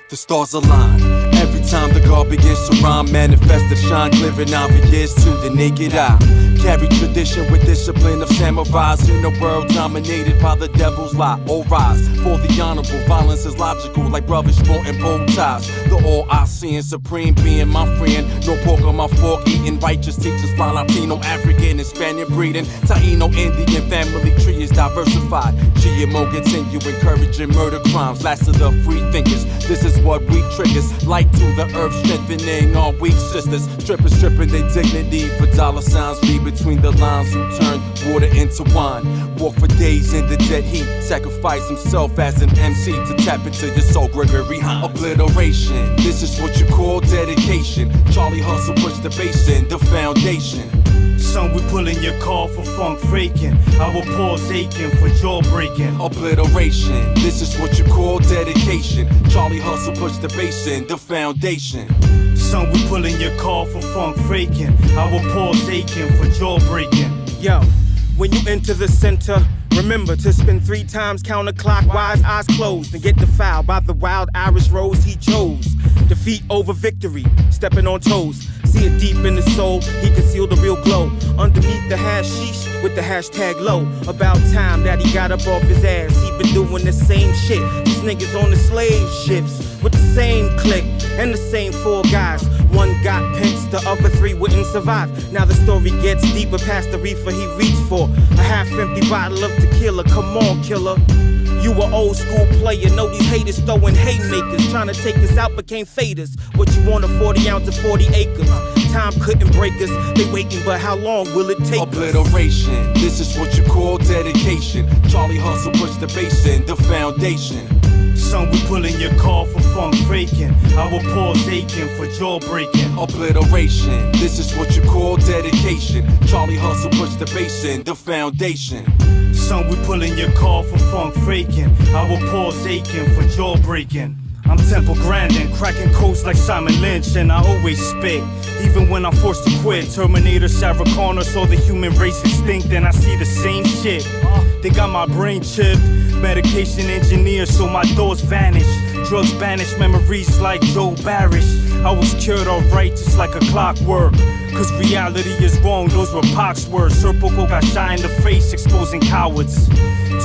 The stars align. Every time the God begins to rhyme, manifest the shine, clear and obvious to the naked eye. Carry tradition with discipline of samurais in a world dominated by the devil's lie. All rise for the honorable. Violence is logical, like brothers sporting bow ties. The all I see and supreme being my friend. No pork on my fork, eating righteous teachers. Fly Latino, African, and Spaniard breeding. Taino, Indian family tree is diversified. GMO continue encouraging murder crimes. Last of the free thinkers. This is what we triggers. Light to the earth, strengthening our weak sisters. Strippers stripping their dignity for dollar signs. Read between the lines who turn water into wine. Walk for days in the dead heat. Sacrifice himself as an MC to tap into your soul, Gregory Hines. Obliteration, this is what you call dedication. Charlie Hustle push the bass in, the foundation. Son, we pulling your car for funk freaking. Our paws aching for jaw breaking. Obliteration, this is what you call dedication. Charlie Hustle push the bass in, the foundation. Son, we pulling your car for funk freaking. Our paws aching for jaw breaking. Yo, when you enter the center, remember to spin 3 times counterclockwise, eyes closed, and get defiled by the wild Irish rose he chose. Defeat over victory, stepping on toes. See it deep in his soul, he concealed the real glow. Underneath the hashish with the hashtag low. About time that he got up off his ass. He been doing the same shit. These niggas on the slave ships with the same clique and the same 4 guys. One got pinched, the other 3 wouldn't survive. Now the story gets deeper past the reefer he reached for. A half-empty bottle of tequila, come on, killer. You a old school player, know these haters throwing haymakers. Trying to take us out became faders. What you want, a 40 ounce of 40 acres? Time couldn't break us, they waiting, but how long will it take us? Obliteration, this is what you call dedication. Charlie Hustle push the bass in, the foundation. Son, we pulling your car for funk freaking. Our paws aching for jaw breaking. Obliteration, this is what you call dedication. Charlie Hustle push the bass in, the foundation. Son, we pulling your car for funk freaking. Our paws aching for jaw breaking. I'm Temple Grandin, cracking codes like Simon Lynch, and I always spit, even when I'm forced to quit. Terminator, Sarah Connor, saw the human race extinct, and I see the same shit. They got my brain chipped, medication engineered, so my thoughts vanish. Drugs banish memories like Joe Barish. I was cured alright, just like a clockwork. Cause reality is wrong, those were Pac's words. Serpico got shot in the face, exposing cowards.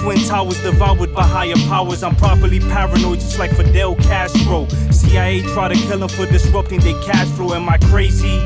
Twin towers devoured by higher powers. I'm properly paranoid, just like Fidel Castro. CIA try to kill him for disrupting their cash flow. Am I crazy?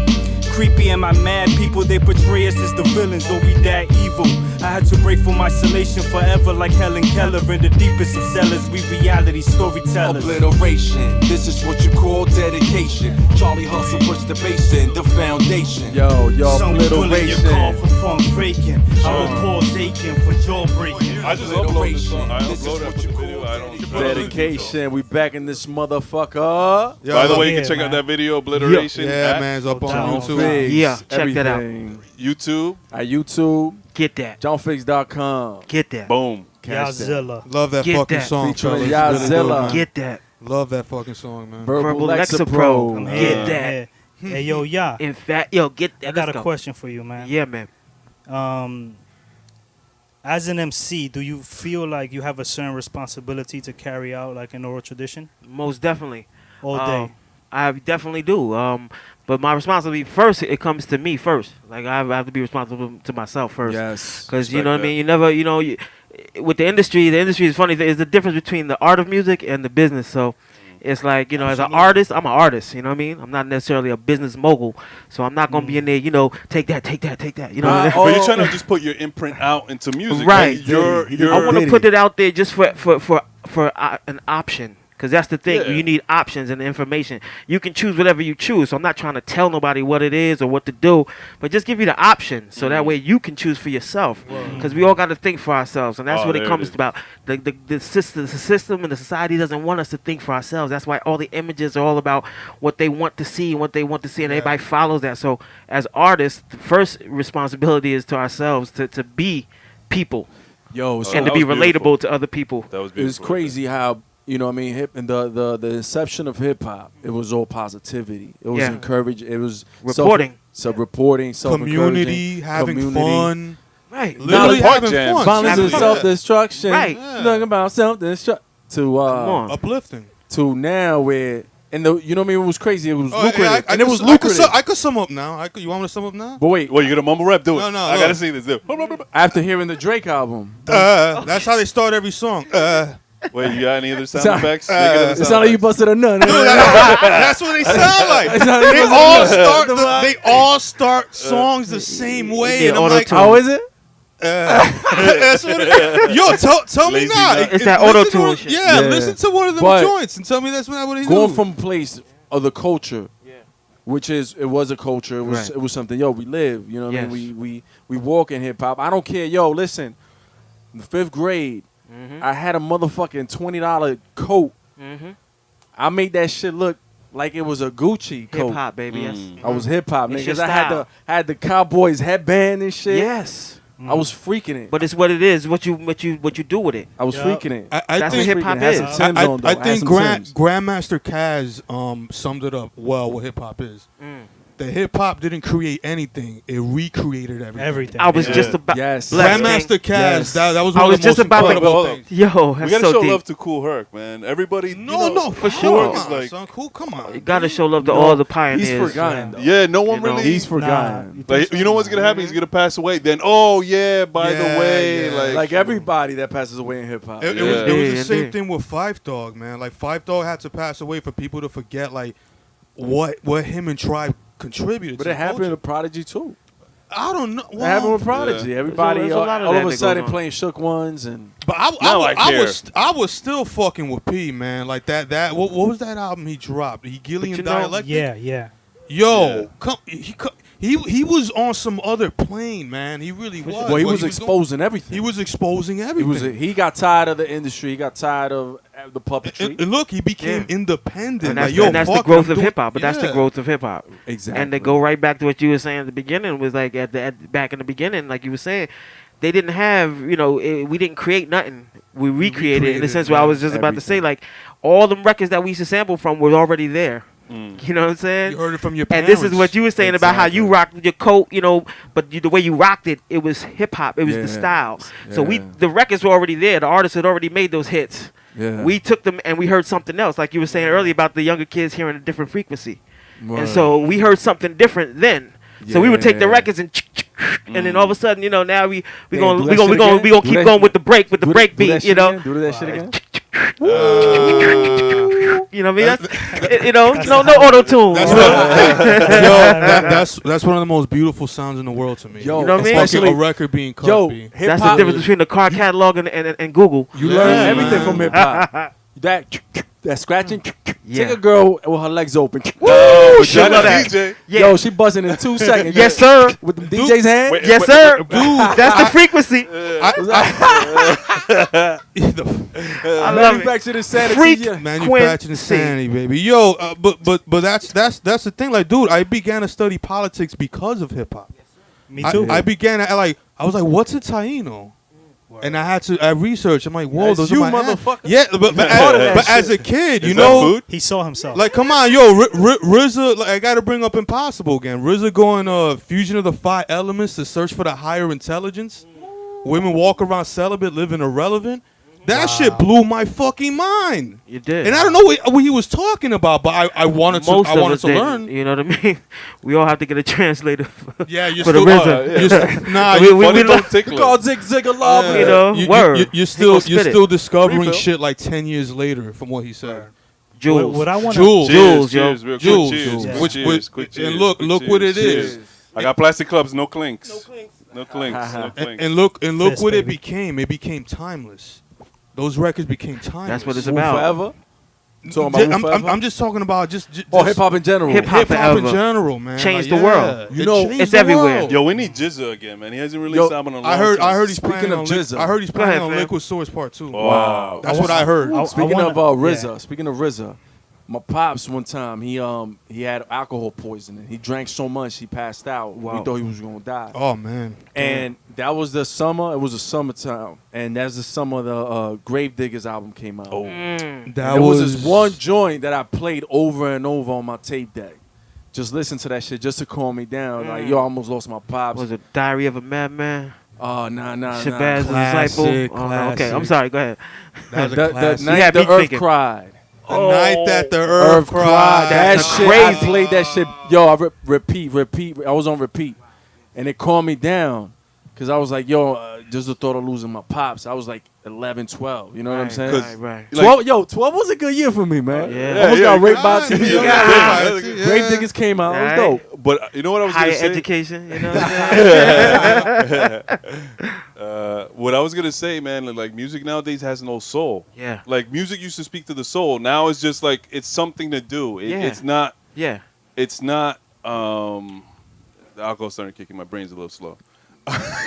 Creepy, am I mad? People they portray us as the villains, or we that evil. I had to break from isolation forever, like Helen Keller. In the deepest of cellars, we reality storytellers. Obliteration, this is what you call dedication. Charlie Hustle push the bass in, the foundation. Yo, Son, we pulling your car obliteration. for funk freaking. Our paws aching for jaw breaking. I just uploaded this song. I uploaded the video. I don't. Dedication. We back in this motherfucker. Yo, By the way, you Yeah, can check out man. that video, Obliteration, yeah, at man, it's up on John YouTube. Figz, Yeah, check that out. everything. YouTube. At YouTube, Get that. johnfigz.com. Get that. Boom. Catch that. Yahzilla. Love that Get fucking that. song, Featuring fellas. It's really good, Yahzilla. man. Get that. Love that fucking song, man. Verbal Verbal Lexapro. Lexapro. Yeah, Get that. yeah. Hey, yo, yeah. In fact, yo, get that. I got Let's a go. question for you, man. Yeah, man. As an MC, do you feel like you have a certain responsibility to carry out like an oral tradition Most definitely. all day? I definitely do. But my responsibility first, it comes to me first. Like I have to be responsible to myself first. Yes. Because you Respect know what I that. mean. You never, with the industry is funny. There's a difference between the art of music and the business. So it's like as an artist, I'm an artist. You know what I mean. I'm not necessarily a business mogul. So I'm not gonna be in there. Take that. You know. What I mean? But you're trying to just put your imprint out into music. Right. You're I want to put it out there just for an option. Because that's the thing. Yeah. You need options and information. You can choose whatever you choose. So I'm not trying to tell nobody what it is or what to do, but just give you the option so that way you can choose for yourself. Because we all got to think for ourselves, and that's Oh, what it there it comes is. about. The system and the society doesn't want us to think for ourselves. That's why all the images are all about what they want to see and what they want to see, and everybody follows that. So as artists, the first responsibility is to ourselves to be people Yo, Oh, so and to that be was relatable beautiful. to other people. That was it was beautiful. crazy how, you know what I mean, hip and the inception of hip hop, it was all positivity. It was Yeah. encourage. It was Reporting. reporting, Community, having fun. Right. Literally park having jams. fun. Violence Having and fun. self-destruction. Right. Yeah. Talking about self-destruction. To Come on. Uplifting. to now where, and the, you know what I mean, it was crazy. It was Oh, lucrative, I and it could was su- lucrative. I could sum up now. You want me to sum up now? But wait, Well, you're gonna mumble rap? Do it. No, I look. gotta see this. Do it. after hearing the Drake album, That's how they start every song. Wait, you got any other sound Sound- effects? Make it it sounded like you busted a nut. That's what they sound like. They all start songs the same way, Yeah, and I'm like, auto-tune. Oh, is it? that's what it is. Yo, tell me Lazy now. nut. It's that listen to auto-tune one- shit. Yeah, Yeah. listen to one of them But joints and tell me that's not what he Going do. from a place of the culture, which is, it was a culture. It was Right. it was something. Yo, we live. You know what I mean? Yes. We walk in hip hop. I don't care. Yo, listen. In the 5th grade, I had a motherfucking $20 coat. I made that shit look like it was a Gucci coat. Hip hop, baby. Yes. I was hip hop, It's nigga. your 'Cause I style. had the Cowboys headband and shit. Yes. I was freaking it. But it's what it is. What you do with it. I was Yup. freaking it. I That's think what hip hop Had is. some Timbs on, though. I Had think some Timbs. Grandmaster Caz summed it up well. What hip hop is. The hip hop didn't create anything; it recreated everything. Everything. I was Yeah. just about. Yes. Bless Grandmaster King. Caz, Yes. that was I one was of the just most about to- incredible Hold on. things. Yo, We that's gotta so show deep. love to Cool Herc, man. Everybody, No, for come sure. on, It's like- son. Cool, come on. You gotta show love to No, all the pioneers. He's forgotten. Though. Yeah, no one You know, really. He's forgotten. Nah, Like, you know what's gonna happen? He's gonna pass away. Then, oh yeah, by Yeah, the way, yeah. Like everybody that passes away in hip hop. It Yeah. was Yeah, the same indeed. thing with Five Dog, man. Like Five Dog had to pass away for people to forget like what him and Tribe contributed. But to it the happened culture. to Prodigy too. I don't know. It happened with Well, Prodigy. Yeah. Everybody There's a lot of all that of a that sudden goes on. playing Shook Ones and but Now I care. I was still fucking with P, man. Like that. What was that album he dropped? Hegelian you know- Dialectic. Yeah. Yo, he was on some other plane, man. He really was. well, he What was exposing everything. He was exposing He everything. he got tired of the industry. He got tired of the puppetry. and look, he became Yeah. independent. And that's, like, yo, and that's the fuck, growth I'm of doing- hip hop. But that's the yeah. growth of hip hop. Exactly. And to go right back to what you were saying at the beginning was like back in the beginning, like you were saying, they didn't have, we didn't create nothing. We recreated it in the recreated, sense where I was just about to say, like, all them records that we used to sample from were already there. You know what I'm saying? You heard it from your And parents. this is what you were saying about how you rocked your coat, but the way you rocked it, it was hip hop. It was Yeah. the style. So Yeah. the records were already there. The artists had already made those hits. Yeah. We took them and we heard something else, like you were saying earlier about the younger kids hearing a different frequency. Word. And so we heard something different then. So we would take the Yeah. records and then all of a sudden, now we Damn, gonna do we that gonna we shit gonna again? we gonna Do keep that- going with the break do beat, that shit again? Do that shit again? You know what I mean? That's no auto tune. That's one of the most beautiful sounds in the world to me. Yo, You know what I mean? Fucking especially a record being cut. yo, B. hip That's the hop. difference between the car catalog and Google. You Yeah, learn everything man. from hip hop. That scratching. Yeah. Take a girl with her legs open. Woo! Shout Sugar out that. DJ. Yeah. Yo, she buzzing in 2 seconds. Yes, sir. With the DJ's hand. Wait, Yes, wait, sir. wait, Dude, that's the frequency. I love it. Manufactured insanity. Freak. Yeah. Manufactured Quincy. insanity, baby. Yo, but that's the thing. Like, dude, I began to study politics because of hip hop. Me too. I began to I was like, what's a Taino? And I researched. I'm like, whoa, That's those you, are my hands. motherfucker. Yeah, but part of that but as a kid, Is you that know, food? He saw himself. like, come on, yo, RZA. Like, I got to bring up Impossible again. RZA going fusion of the 5 elements to search for the higher intelligence. Women walk around celibate, living irrelevant. That shit blew my fucking mind. You did. And I don't know what he was talking about, but I wanted Most to. of I wanted us to didn't, learn. You know what I mean? We all have to get a translator. Yeah, you're For the still. RZA. You're st- nah, We- you- we- Funny we- don't tickle. Called Zig Ziggalove. You know, word. You're He still gonna spit it. discovering Refill. shit like 10 years later from what he said. Jules. What I want Jules. Jules, yo. Cheers, real quick. Jules, Cheers, Jules. quick Which- cheers, which- quick and cheers, look quick what it cheers. is. I got plastic clubs, no clinks. No clinks. No clinks. And look Fist, what it baby. became. It became timeless. Those records became timeless. That's what it's Move about. forever. talking about Move I'm Forever? just talking about just hip hop in general. Hip-hop hip hop in forever. general, man. Changed Like, the world. You know, changed it's the everywhere. world. Yo, we need Jizza again, man. He hasn't released Yo, album in a long I heard time. he's Speaking playing of on Jizza. I heard he's Go playing ahead, on fam. Liquid Source Part 2. Wow. That's what I heard. Speaking of wanna- RZA, speaking of RZA, my pops one time he had alcohol poisoning. He drank so much he passed out. We Wow. thought he was gonna die. Oh man. And that was the summer. It was a summertime, and that's the summer the Grave Diggers album came out. Oh. And That there was this one joint that I played over and over on my tape deck. Just listen to that shit just to calm me down. Like, yo, I almost lost my pops. Was it Diary of a Madman? Oh, nah. Shabazz the Classic, Disciple? Oh, no, okay, I'm classic. sorry. Go ahead. That was a The classic. night Yeah, the me earth thinking. cried. The night that the Earth earth cried. cried. That That's shit. crazy. I played that shit. Yo, I repeat. I was on repeat, and it calmed me down because I was like, yo, just the thought of losing my pops. I was like 11, 12. You know what I'm saying? Right. 12 was a good year for me, man. Yeah. Almost got raped by a Yeah, TV. yeah. Grave Diggers came out. It was Right. dope. But you know what I was Higher gonna say? education, you know what I'm saying? What I was gonna say, man, like music nowadays has no soul. Yeah. Like music used to speak to the soul. Now it's just like it's something to do. Yeah. It's not. Yeah. It's not. The alcohol's starting to kick in. My brain's a little slow.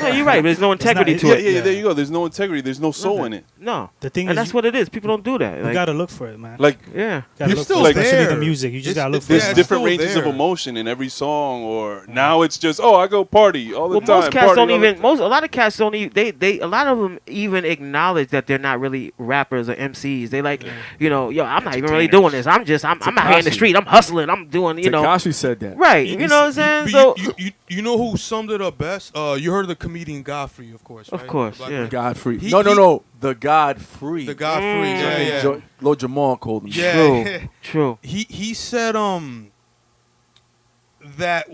No, you're right. There's no integrity not- to Yeah, it. yeah, there you go. There's no integrity. There's no soul in it. No. The thing And is, that's what it is. People don't do that. you Like, gotta look for it, man. Like yeah. Gotta You're look still for it, especially there. the music. You just It's- gotta look for there's Yeah, it. it's different still ranges there. of emotion in every song. Or now it's just I go party all the Well, time. most cats party don't all the even. A lot of cats don't even. A lot of them even acknowledge that they're not really rappers or MCs. They like, yo, I'm not even really doing this. I'm out here in the Tekashi. street. I'm hustling. I'm doing, Tekashi said that. right. You know what I'm saying? But So, you know who summed it up best? You heard of the comedian Godfrey, of course. Of right? course, Black yeah. man. Godfrey. He- No. The Godfrey. The Godfrey. Yeah. Lord Jamal called him. Yeah. True. True. He said that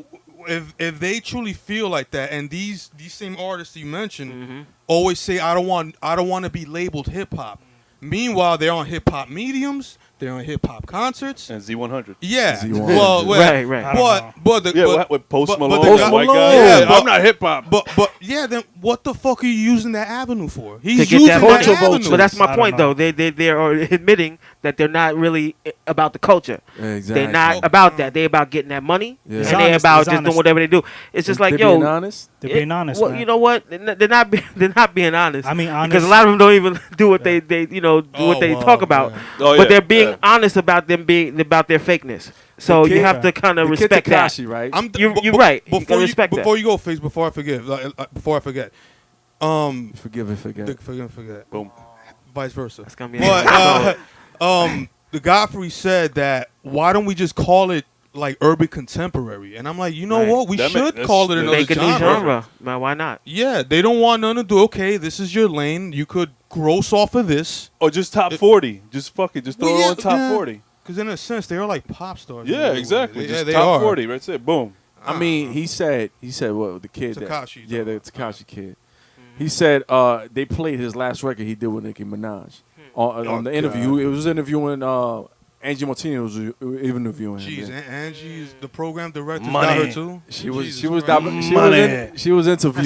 if they truly feel like that, and these same artists you mentioned Mm-hmm. always say I don't want to be labeled hip hop. Meanwhile, they're on hip hop mediums. They're on hip hop concerts. And Z100. Yeah. Z100. Well, Right. I don't know. but the Yeah, but, what, with Post but- but Malone, the the guy- white Malone. guy. Yeah, Yeah, but- I'm not hip hop. but yeah, then what the fuck are you using that avenue for? He's To get using that that money. avenue. But that's I my don't point, know. though. They are admitting that they're not really about the culture. Exactly. They're not about that. They're about getting that money, Yeah. and It's they're honest, about it's just honest. doing whatever they do. It's just like, They being yo, honest. They're being honest, well, man. you know what? They're not. They're not being honest. I mean, because honest. a lot of them don't even do what they do what they wow, talk about. yeah. Oh, But yeah, they're being yeah. honest about their fakeness. So The you kid- have to kind of The kid respect that. Tekashi, right? You're right. You Before gotta you respect that. before you go, Figz, before I forget, Forgive and forget. forget, Boom. vice versa. That's gonna be. But the Godfrey said that why don't we just call it like urban contemporary? And I'm like, you know Right. what? We That should that's- call it another Make a new genre. genre. Man, why not? Yeah, they don't want nothing to do. Okay, this is your lane. You could gross off of this. Or just top 40. Just fuck it. Just throw Well, it yeah, on top yeah. 40. Because in a sense, they are like pop stars. in a Yeah, way. exactly. Yeah, Just they top are. 40. That's it. Boom. I mean, he said what the kid Tekashi, the Tekashi kid. He said they played his last record he did with Nicki Minaj on the interview. It was interviewing Angie Martinez was interviewing him. Jeez, yeah. Angie's the program director. Money. Got her too. She was Jesus interviewing. That's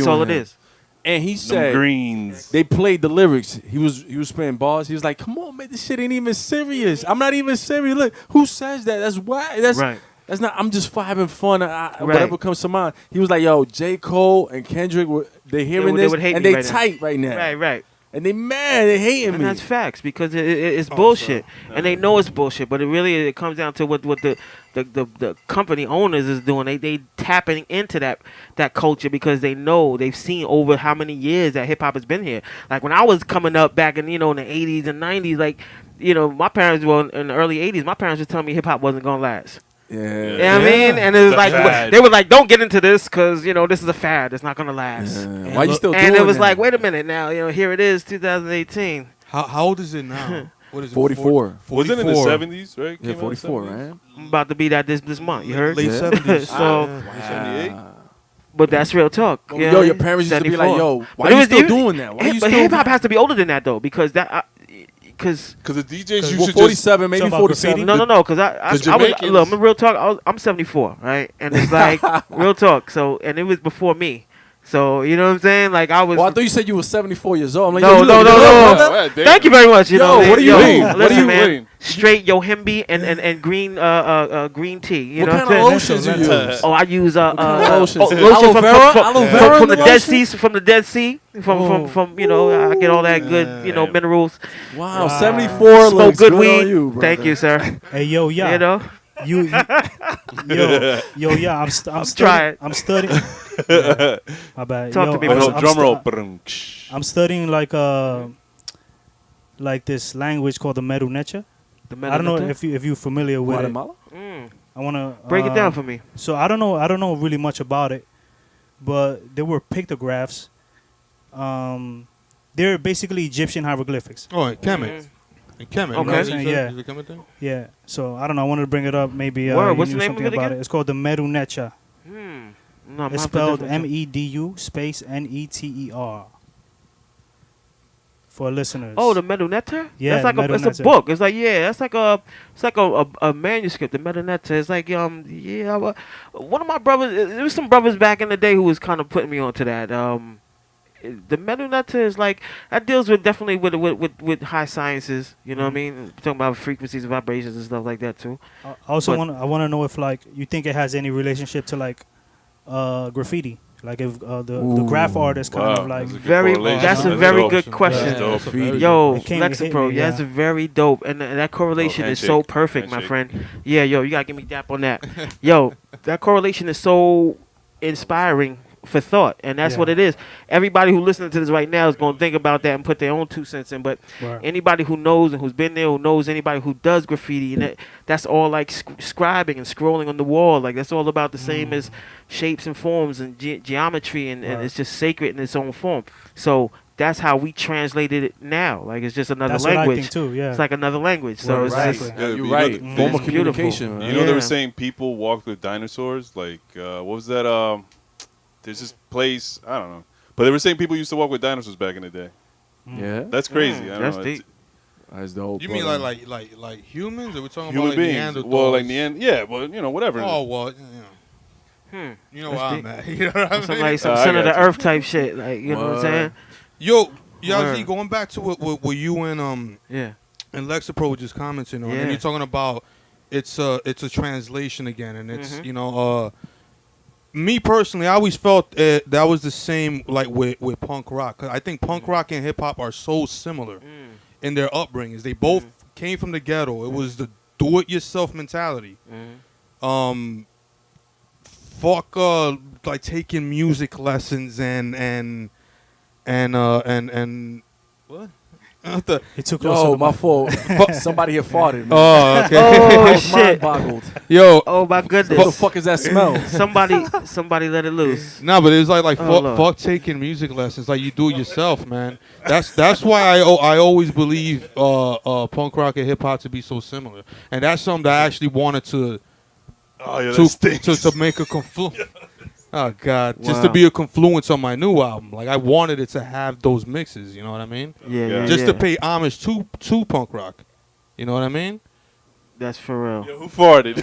all it him. is. And he Them said greens. they played the lyrics. He was spitting bars. He was like, "Come on, man, this shit ain't even serious. I'm not even serious. Look, who says that? That's why. Right. That's not. I'm just having fun. Whatever comes to mind." He was like, "Yo, J. Cole and Kendrick, they're hearing They this would hate and me they right now. tight right now, Right. and they mad. They hating And me." that's facts because it's bullshit, and they know it's bullshit. But it comes down to what the company owners is doing. They tapping into that culture because they know they've seen over how many years that hip hop has been here. Like when I was coming up back in in the 80s and 90s, like my parents were in the early 80s. My parents were telling me hip hop wasn't gonna last. Yeah. You know what I mean? And it was The like fad. they were like, "Don't get into this because this is a fad. It's not gonna last." Why you still doing And it was that? like, wait a minute now. Here it is, 2018. How old is it now? What is it? 44. Was it in the 44. 70s, right? Yeah, Came out in 44, 70s? right? I'm about to be that this month. You heard? Late Yeah. 70s. So- Yeah. 78? But that's real talk. Yo, you know? your parents used to be like, 74. "Yo, why But it you was- still it- doing that? Why you But still?" hip hop has to be older than that though, because because Because the DJs Well, used to 47, maybe Talking about 47. graffiti? no, because I was Jamaicans- look, I'm real talk. I'm 74, right? And it's like real talk. So and it was before me. So you know what I'm saying? Like I was. Well, I thought you said you were 74 years old. I'm like, No, yo, you no, look no, good, no. brother. Right, damn. Thank you very much. You Yo, know, what do you mean? Listen, What do you man. mean? Straight Yohimbi and green green tea. You What know kind what of I'm lotions saying? you use? Oh, I use kind of lotions? lotion Aloe from, vera? from, Aloe from, vera from in the the Dead lotion? Sea, from the Dead Sea, from you know, I get all that good, you know, Damn. minerals. Wow, 74 Smoke looks good good weed. on you, brother. Thank you, sir. Hey, yo, yeah. You know, Yo, yeah. I'm trying. studying. I'm studying. Yeah, my bad. Talk yo, to me, I'm, bro. I'm Drum roll. I'm studying like this language called the Merunecha. I don't know if you're familiar with Guatemala? it. I wanna break it down for me. So I don't know really much about it, but there were pictographs. They're basically Egyptian hieroglyphics. Oh, in Kemet. In Kemet. Okay. Right? You Yeah. said? Is it Kemet thing? Yeah. So I don't know. I wanted to bring it up. Maybe Word, you what's knew the name of something it about again? it. It's called the Merunecha. No, I'm It's not spelled different. MEDU space NETER. For listeners. Oh, the Medunetta? Yeah, that's like it's a Medunetta. book. It's like that's like a manuscript. The Medunetta. It's like one of my brothers. There was some brothers back in the day who was kind of putting me onto that. The Medunetta is like that deals with definitely with high sciences. You know what I mean? Talking about frequencies, vibrations, and stuff like that too. I also But- want to know if like you think it has any relationship to like graffiti, like if the graph artist kind Wow, of like that's a good Very. correlation. That's a That's very dope. good question. That's dope. That's a very Yo, It came- it hit Lexapro, me, yeah, that's yeah. a very dope, and that correlation is so handshake. perfect, my Handshake. friend. Yeah, yo, you gotta give me dap on that. Yo, that correlation is so inspiring for thought, and that's Yeah. what it is. Everybody who listening to this right now is gonna think about that and put their own 2 cents in. But Right. anybody who knows and who's been there, who knows anybody who does graffiti, and that's all like scribing and scrolling on the wall. Like that's all about the same as shapes and forms and geometry, and Right. it's just sacred in its own form. So that's how we translated it now. Like it's just another that's what I language. think too. Yeah. It's like another language. So Right, it's right. just, Yeah, You're you right. know, Form of it's beautiful. communication. You know, they Yeah. were saying people walked with dinosaurs. Like, what was that? There's this place. I don't know. But they were saying people used to walk with dinosaurs back in the day. Yeah, That's crazy. I don't that's know. deep. that's dope. You mean brother. like humans? Or we're talking Human about like beings. Neanderthals? Well, like yeah. Well, you know, whatever. Oh well, you know where I'm deep. at. You know what I Some mean? like some I center of got the you. earth type shit. Like you know what I'm saying? Yo, Yahzeed, Word. going back to what you and Yeah. and Lexapro were just commenting on, Yeah. and you're talking about it's a translation again, and it's Mhm. you know me personally, I always felt that was the same like with punk rock. 'Cause I think punk rock and hip hop are so similar in their upbringings. They both came from the ghetto. It was the do-it-yourself mentality. Fuck like taking music lessons and what? The- It took close Yo, to my fault. Somebody here farted. Man. oh, okay. Oh I was shit! mind-boggled. Yo, Oh my What the goodness! fuck is that smell? Somebody let it loose. no, but it's like Oh, Lord. fuck taking music lessons. Like you do it yourself, man. That's why I always believe punk rock and hip hop to be so similar, and that's something that I actually wanted to Oh yeah, that stinks. to make a confluence. Oh God, just to Wow. be a confluence on my new album. Like I wanted it to have those mixes. You know what I mean? Yeah, Yeah. yeah. Just yeah. to pay homage to punk rock. You know what I mean? That's for real. Yo, who farted?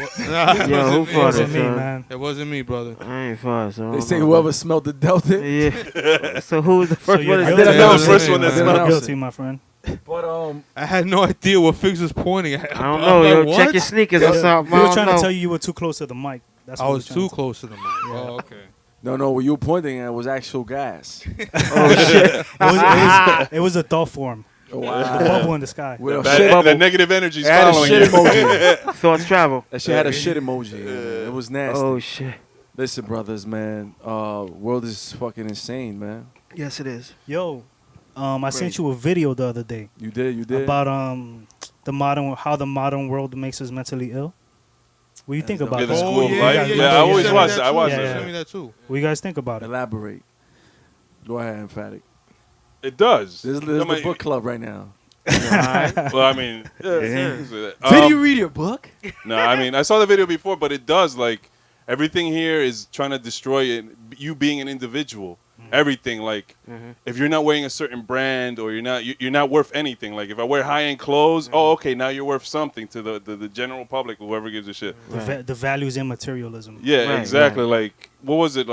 Yo, who it wasn't farted, me, son? man. It wasn't me, brother. I ain't far, so I They don't say know. whoever smelled the Delta. Yeah. So who was the So first you're one? guilty. did Yeah, announce that's first one me, that man. smelled- You're announce guilty, my friend. But I had no idea what Figz was pointing at. I don't know. Yo, What? check your sneakers or something. We I were don't trying know. to tell you were too close to the mic. That's I what we was were trying too to close to the mic. Oh, okay. no, what you were pointing at was actual gas. Oh shit! It was a thought form. Oh, The wow. bubble in the sky. Well, That, shit, that negative energy's it had a following shit you. emoji. Thoughts travel. That shit had a shit emoji. Yeah. It was nasty. Oh shit! Listen, brothers, man. World is fucking insane, man. Yes, it is. Yo, I sent you a video the other day You did. about how the modern world makes us mentally ill. What do you think about Yeah, the that? school of yeah, life. yeah, Yeah, yeah, I you always sent me watch that it. I too. watch Yeah, it. You sent me that too. What do you guys think about it? Elaborate. Go ahead, Emphatic. It does. There's I the mean, book club right now. Well, I mean, Did you read your book? No, I mean, I saw the video before, but it does like everything here is trying to destroy it. You being an individual, everything like if you're not wearing a certain brand or you're not worth anything. Like if I wear high end clothes, oh okay, now you're worth something to the general public, whoever gives a shit. The values in materialism. Yeah, Right, exactly. Like what was it?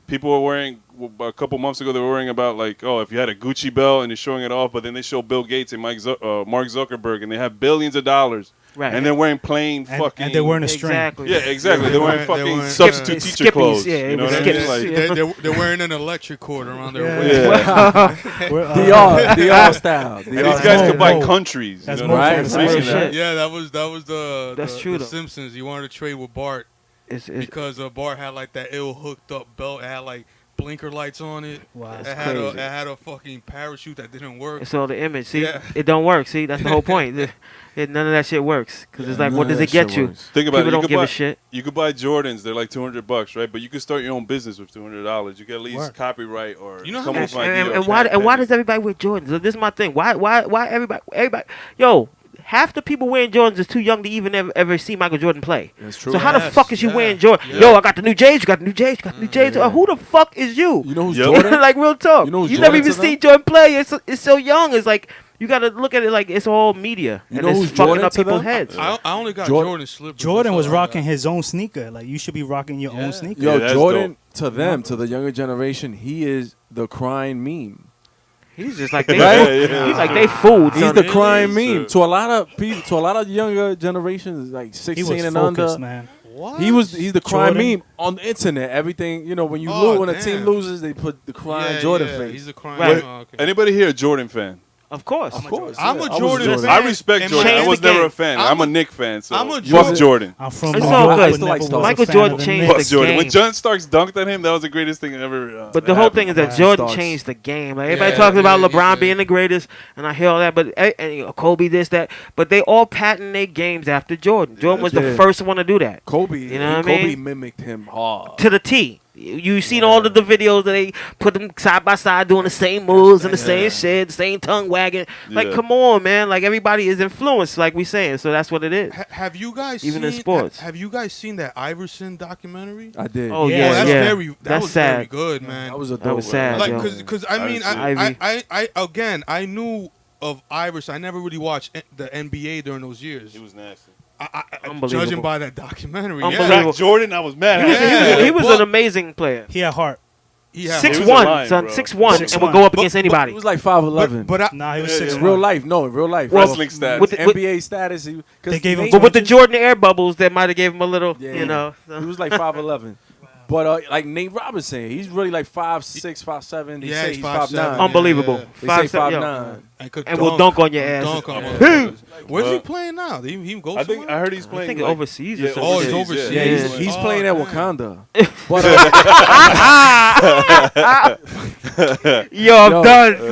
people were wearing a couple months ago. They were worrying about like, oh, if you had a Gucci belt and you're showing it off, but then they show Bill Gates and Mark Zuckerberg, and they have billions of dollars, Right. and they're wearing plain fucking. And they're wearing a string. Exactly. Yeah, exactly. They're wearing fucking wearing- substitute Skip- teacher skippies, clothes. yeah, You know it what I was mean? skips, Like, They're wearing an electric cord around their Yeah. waist. yeah. We're, DR style. And these guys Mo, could buy Mo. countries. That's you Mo know, Right. for That's making real that. shit. Yeah, that was the That's true, the though. Simpsons. You wanted to trade with Bart It's because Bart had like that ill hooked up belt. It had like blinker lights on it. Wow. It That's had a fucking parachute that didn't work. It's all the image. See, Yeah. it don't work. See, that's the whole point. None of that shit works because it's like, None what of does that it get shit you? works. Think about People it. don't give a shit. You could buy Jordans. They're like $200, right? But you could start your own business with $200. You could at least Word. copyright or You know how come up much- with an idea. And why does everybody wear Jordans? So this is my thing. Why everybody? Yo, half the people wearing Jordans is too young to even ever see Michael Jordan play. That's true. So how the Yes, fuck is you yeah, wearing Jordan? yeah. Yo, I got the new J's. You got the new J's. You got the new J's. yeah. Who the fuck is you? You know who's Yep. Jordan? Like real talk. You know who's You never Jordan even to them? seen Jordan play. It's so young. It's like you gotta look at it like it's all media You and know it's who's fucking Jordan up to people's them? heads. I only got Jordan- Jordan slippers. Jordan That's was all I rocking got. his own sneaker. Like you should be rocking your Yeah. own sneaker. Yo, Yeah, that's Jordan, to them, to the younger generation, he is the crying meme. He's just like they. Right? Yeah. He's like they fooled. He's son. the crying Yes, meme sir. to a lot of people, to a lot of younger generations, like He 16 was and focused, under. man. What? He's the crying Jordan. meme on the internet. Everything, you know, when you Oh, lose, when a damn. team loses, they put the crying Jordan face. He's a crying. Right. Oh, okay. Anybody here a Jordan fan? Of course. Of course, I'm yeah. a I was Jordan fan. I respect And Jordan. I changed was the never game. a fan. I'm I'm a- a Knick fan, so I'm a fuck Jordan- Jordan. I'm from It's New all York. good. I Still like never was Stars. a Michael fan Jordan of the changed Knicks. Fuck Jordan. When game. John Starks dunked on him, that was the greatest thing ever. But the whole happened. thing is that Wow. Jordan Starks. changed the game. Like everybody Yeah, talks about yeah, LeBron yeah. being the greatest, and I hear all that. But and Kobe this that. But they all patent their games after Jordan. Jordan was the Yeah. first one to do that Kobe, You know what I Kobe mean? mimicked him hard. to the T. You seen all of the videos that they put them side by side doing the same moves and the same shit, the same tongue wagging. Like, Yeah. come on, man! Like everybody is influenced, like we saying. So that's what it is. Have you guys Even seen, in sports. Have you guys seen that Iverson documentary? I did. Oh Yeah, yeah, that's yeah. very. That That's was sad. very good, man. that was a That dope was one. sad, like, yo. cause I mean, didn't see it. I again, I knew of Iverson. I never really watched the NBA during those years. He was nasty. Unbelievable. Judging by that documentary, Unbelievable. Crack Jordan, I was mad. He was, Yeah. he was Well- an amazing player. He had heart. yeah, Six he was a one, lion, son, bro. 6'1", and 6'1". would go up But- against He anybody. was like 5'11. but I, Nah, he was Yeah, six yeah. in real life, no, in real life. Wrestling status. with the- NBA status. They gave him But with the Jordan air bubbles, that might have gave him a little, you know. so- He was like 5'11. But like Nate Robinson, he's really like 5'6", 5'7". They Yeah, say he's he's 5'7". 5'9". Unbelievable. Yeah. They say 5'7", yo. 5'9". And will dunk on your ass. Dunk on Yeah. motherfuckers. Where's he Well, playing now? He go I think somewhere? I heard he's I playing think like, overseas or yeah, something. Oh, he's overseas. Yeah, Yeah. he's Oh, playing at man. Wakanda. But Yo, I'm Yo. done, son.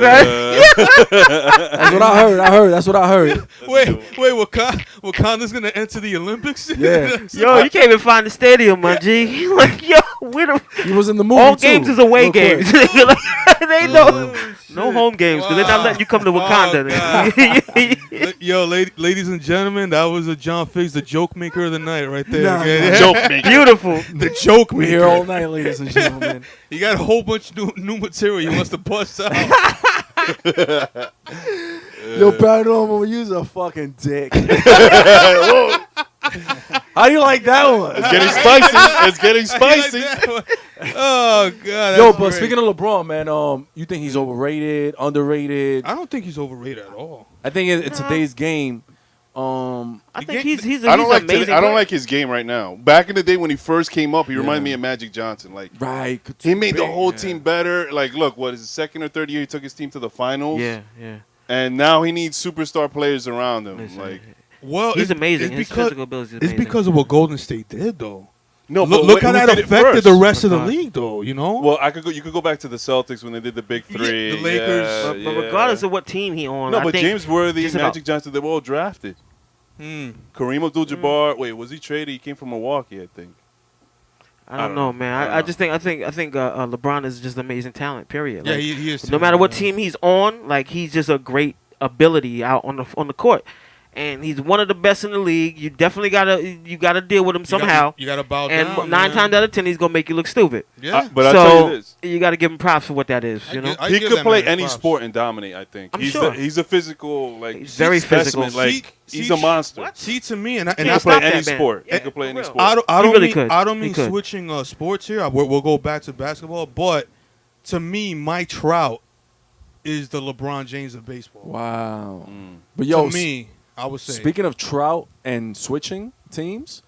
that's what I heard. That's what I heard. Wait, Wakanda's gonna enter the Olympics? Yeah. Yo, you can't even find the stadium, my G. Like, yo, where the He was in the movie all too, games is away real quick. games. Like, they no home games because they're not letting you come to Oh, Wakanda. Yo, ladies and gentlemen, that was a John Figz, the joke maker of the night, right there. Nah, okay? nah. joke maker. Beautiful. The joke We maker. here all night, ladies and gentlemen. He got a whole bunch of new material he wants to bust out. Yo, Paranormal, you's a fucking dick. How do you like that one? It's getting spicy. It's getting spicy. Like that one. Oh god. Yo, that's but great. speaking of LeBron, man, you think he's overrated, underrated? I don't think he's overrated at all. I think in today's game, I think He's- he's I don't like amazing. I don't player. like his game right now. Back in the day when he first came up, he reminded me of Magic Johnson. Like right? he made the whole Yeah. team better. Like look, what is his second or third year? He took his team to the finals. Yeah. And now he needs superstar players around him. Listen, Like Well, he's amazing. It's His because, physical ability is it's amazing. because of what Golden State did, though. no, Look but how who that did it affected first? the rest of the God. league, though. You know. Well, you could go back to the Celtics when they did the big Yeah, three. the Lakers. But yeah. regardless of what team he on, no, I but think James Worthy, just about- Magic Johnson, they were all drafted. Kareem Abdul-Jabbar. Wait, was he traded? He came from Milwaukee, I think. I don't know, man. I don't I just think LeBron is just amazing talent. Period. yeah, Like, he is. no matter what team he's on, like he's just a great ability out on the court. and he's one of the best in the league. You definitely gotta deal with him somehow. You gotta bow And down. 9 man. times out of 10, he's gonna make you look stupid. Yeah. But I so tell you this. you gotta give him props for what that is. You know, I He give could that play man any props. sport and dominate. I think I'm he's sure. he's a physical He's very specimen. physical. Like he's a monster. See, to me, and He Yeah, can stop play any that, man. sport. Yeah, He can play for any real. sport. I He don't really mean could. I don't He mean could. switching sports here. We'll go back to basketball, but to me, Mike Trout is the LeBron James of baseball. Wow. But yo, to me, I would say. speaking of Trout and switching teams,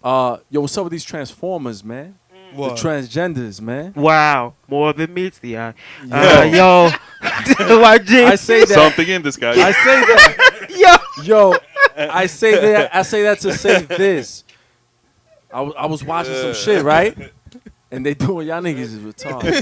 yo, what's up with these Transformers, man? What? The transgenders, man. wow, more than meets the eye. Yo. Yo, YG. I say that. Something in this guy. I say that. Yo, Yo, I say that. I say that to say this. I was watching some shit, right? And they doing y'all niggas is retarded.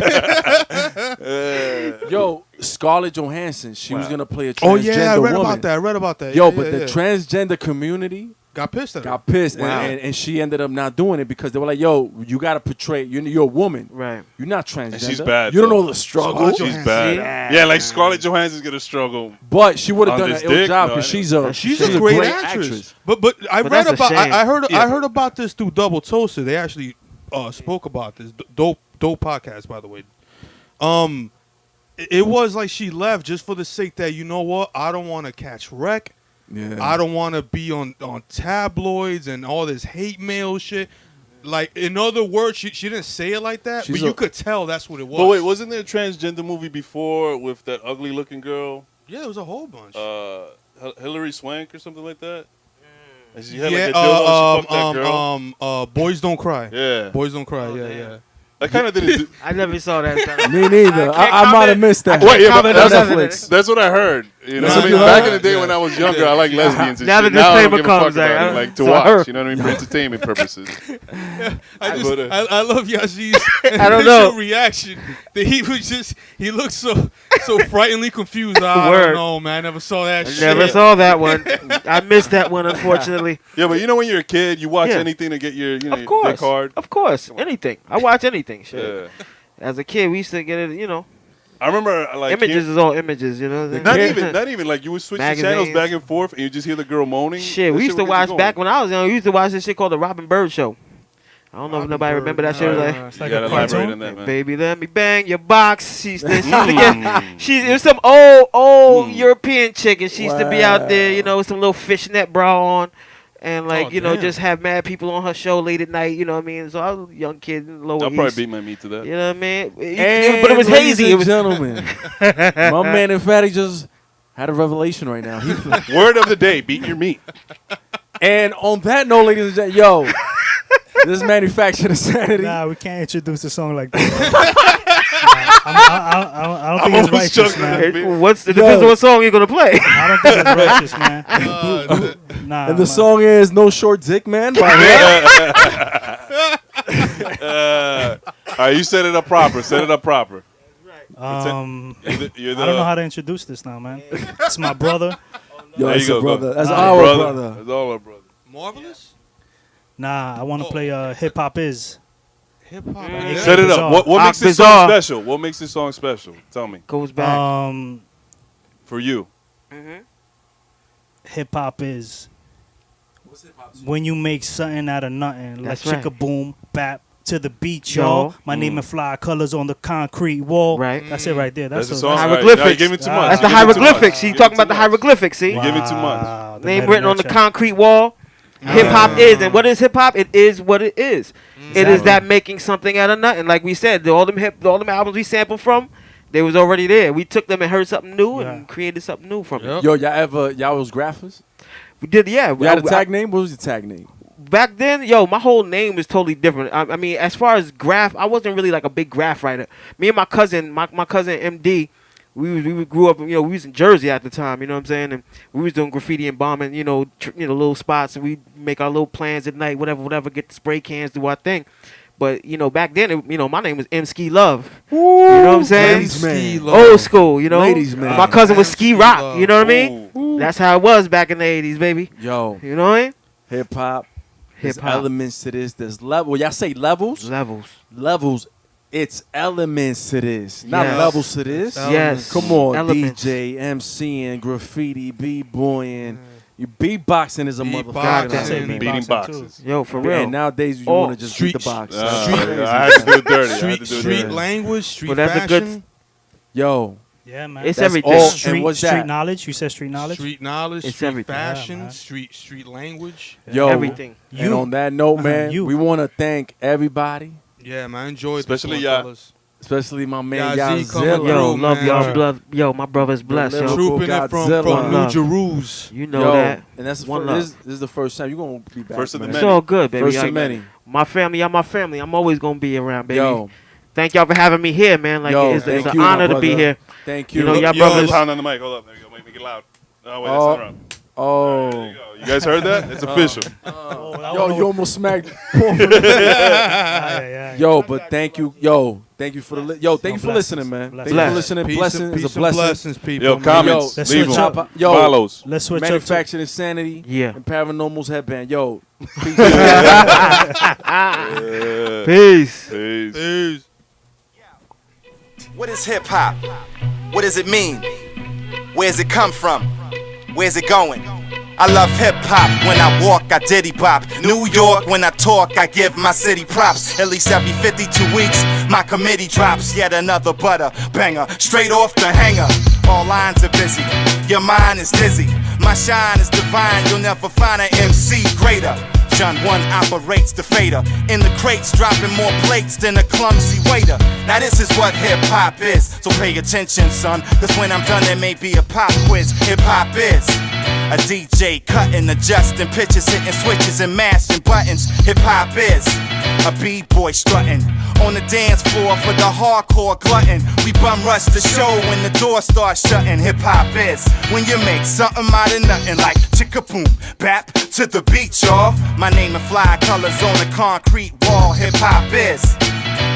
Yo, Scarlett Johansson, she was gonna play a transgender Oh yeah, I read woman. about that. I read about that. Yo, Yeah, but yeah, the yeah. transgender community got pissed at her. got pissed, Wow. and she ended up not doing it because they were like, "Yo, you gotta portray you're a woman, right. you're not transgender. And she's bad, You don't though. know the struggle." Scarlett She's Johansson. bad. Yeah, like Scarlett Johansson's gonna struggle. But she would have On done this an ill dick? job No, because I know. She's a great actress. But I But read that's a about shame. I heard Yeah. I heard about this through Double Toasted. They actually spoke about this. Dope podcast, by the way. It was like she left just for the sake that, you know what, I don't want to catch wreck. Yeah, I don't want to be on tabloids and all this hate mail shit. Like, in other words, she didn't say it like that, She's but you a- could tell that's what it was. But wait, wasn't there a transgender movie before with that ugly looking girl? Yeah, it was a whole bunch. Hillary Swank or something like that? And she had yeah, like a dildo and she fucked that girl. Boys Don't Cry. Yeah. Boys Don't Cry. Oh, yeah, damn. yeah. I kind of didn't. I never saw that. me neither. I might have missed that. Wait, yeah, but comment that's, on that. that's what I heard. You know, That's I what mean, you back heard? in the day when I was younger, I like lesbians and Now shit. the Now I don't disclaimer give a fuck comes, about like, it, like to so I watch. heard. You know what I mean, for entertainment purposes. I love Yahzeed's I don't know. reaction. That he looked so frighteningly confused. I Word. don't know, man. I never saw that I shit. never saw that one. I missed that one, unfortunately. Yeah, but you know when you're a kid, you watch Yeah. anything to get your Of course, dick hard. of course, anything. I watch anything. Shit. Yeah. As a kid, we used to get it. You know, I remember like images is all images. You know, what I'm saying? not even like you would switch the channels Magazines. back and forth and you just hear the girl moaning. Shit, That we used to would get you watch going. back when I was young. We used to watch this shit called the Robin Bird Show. I don't know if Robin nobody Bird, remember that shit. It was like, It's You like gotta a elaborate cartoon. on that, man. baby, let me bang your box. She used to Mm. get. It was some old European chick, and she used to be out there, you know, with some little fishnet bra on, and like Oh, you know, damn. just have mad people on her show late at night. You know what I mean? So I was a young kid in the lower I'll probably east. beat my meat to that. You know what I mean? And But it was ladies hazy. and It was gentlemen, my man Emphatic just had a revelation right now. Word of the day: beat your meat. And on that note, ladies and gentlemen, yo, this is Manufactured Insanity. Nah, we can't introduce the song like that. I don't think it's almost righteous, chuckling man. at me. What's the depends on what song you're gonna play? I don't think it's righteous, man. Nah, And the man. song is No Short Dick Man by All right, you set it up proper. Set it up proper. I You're don't know how to introduce this now, man. It's my brother. Yo, There that's you a go, go. brother. That's Nah, our brother. That's all our brother. Marvelous? Nah, I want to play Hip Hop Is. Hip hop. Yeah. Set it Bizarre. up. What makes this Bizarre. song special? What makes this song special? Tell me. Goes back. For you. Hip Hop Is when you make something out of nothing, like That's right. chicka boom, bap to the beat, Yo. y'all. My name and fly colors on the concrete wall. Right. That's it right there. That's That's the a song. Hieroglyphics. Right. No, you gave me too much. That's You the gave me too much. hieroglyphics. You You gave talking me about the too much. hieroglyphics? See, You give me too much. Wow, the name meta written on the lecture. concrete wall. Hip hop is, and what is hip hop? It is what it is. It is that making something out of nothing. Like we said, all them albums we sampled from, they was already there. We took them and heard something new and created something new from it. Yo, y'all was graphers? We did, yeah. You had a tag name? What was your tag name? Back then, yo, my whole name was totally different. I mean, as far as graph, I wasn't really like a big graph writer. Me and my cousin, my cousin MD, we grew up, you know, we was in Jersey at the time, you know what I'm saying? And we was doing graffiti and bombing, you know, little spots, and we make our little plans at night, whatever, get the spray cans, do our thing. But, you know, back then, you know, my name was M Ski Love. You know what I'm saying? Ladies man. Old school, you know? Ladies man. My cousin was Ski Rock, Love. you know what I mean? That's how it was back in the 80s, baby. Yo, You know what I mean? hip hop. There's Hip-hop. elements to this. There's level. Y'all say levels? Levels. Levels. It's elements to this, not Yes. levels to this. Yes. Come on, Elements. DJ, MCing, graffiti, b-boying. You beatboxing is a motherfucker. Beatboxing. That's it, Beating Beating beatboxing, boxes. too. Yo, for real. And nowadays you Oh, want to just beat the street- box. I had to do it dirty. I had to do it Street dirty. language, street Well, that's a good- fashion, Yo, Yeah, man. It's that's everything. all. Street, and what's street that? knowledge. You said street knowledge. street knowledge, It's street everything. Yeah, fashion, man. street language. Yo, Everything. And on that note, man, You. we want to thank everybody, Yeah, man, I enjoyed Especially this one, y'all. fellas. especially my man Yahzeed coming Yahzilla. through. Yo, love man. y'all. Sure. Blood. Yo, my brother's blessed, Little yo. Trooping it Godzilla. from New Love. Jerusalem. You know Yo, that. and that's the One first, love. this is the first time you're gonna be back. First of the man. It's many. all good, baby. First I- of many. My family, y'all my family. I'm always gonna be around, baby. Yo, Thank y'all for having me here, man. Like Yo, it's thank an you, my honor to be brother. here. thank you. You know, y'all Yo, brothers. Pound on the mic. Hold up. There you go. Make it loud. Oh, wait, that's Oh. not around. There Oh, you go. You guys heard that? It's official. yo, you almost smacked. Yeah. Yo, but thank you, thank you for the, thank you for blessings. listening, man. Blessings. Thank you for Bless. listening. Peace Blessing and- is a peace and blessing. blessings, people. Yo, man. comments. Let's Leave switch them. up. Yo, Follows. Let's switch up. To, Manufactured Insanity. Yeah. And Paranormal's headband. Yo, peace. Peace. Peace. Peace. What is hip hop? What does it mean? Where's it come from? Where's it going? I love hip hop. When I walk, I diddy bop. New York, when I talk, I give my city props. At least every 52 weeks, my committee drops yet another butter banger. Straight off the hanger. All lines are busy. Your mind is dizzy. My shine is divine. You'll never find an MC greater. John 1 operates the fader. In the crates, dropping more plates than a clumsy waiter. Now this is what hip hop is. So pay attention, son. Cause when I'm done, there may be a pop quiz. Hip hop is a DJ cutting, adjusting pitches, hitting switches and mashing buttons. Hip hop is a b-boy strutting on the dance floor for the hardcore glutton. We bum rush the show when the door starts shutting. Hip hop is when you make something out of nothing, like chicka boom, bap to the beat, y'all. My name and fly colors on the concrete wall. Hip hop is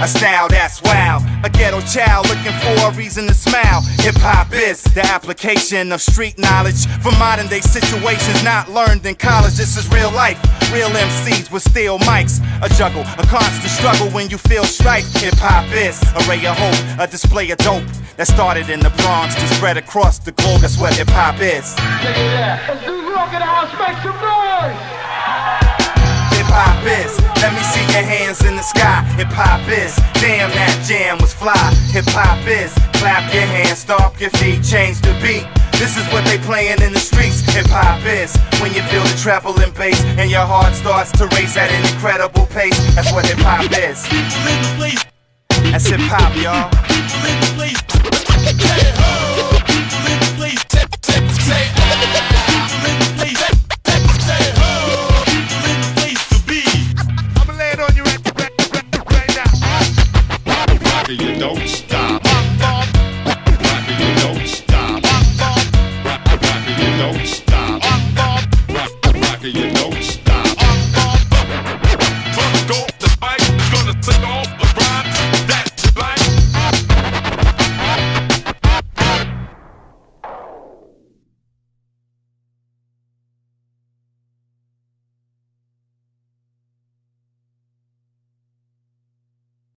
a style that's wild, a ghetto child looking for a reason to smile. Hip hop is the application of street knowledge for modern day situations not learned in college. This is real life, real MCs with steel mics. A juggle, a constant struggle when you feel strife. Hip hop is a ray of hope, a display of dope that started in the Bronx to spread across the globe. That's what hip hop is. It's New York in the house, make some noise! Hip hop is, let me see your hands in the sky. Hip hop is, damn that jam was fly. Hip hop is, clap your hands, stomp your feet, change the beat. This is what they playing in the streets. Hip hop is, when you feel the treble and bass and your heart starts to race at an incredible pace. That's what hip hop is. That's hip hop, y'all.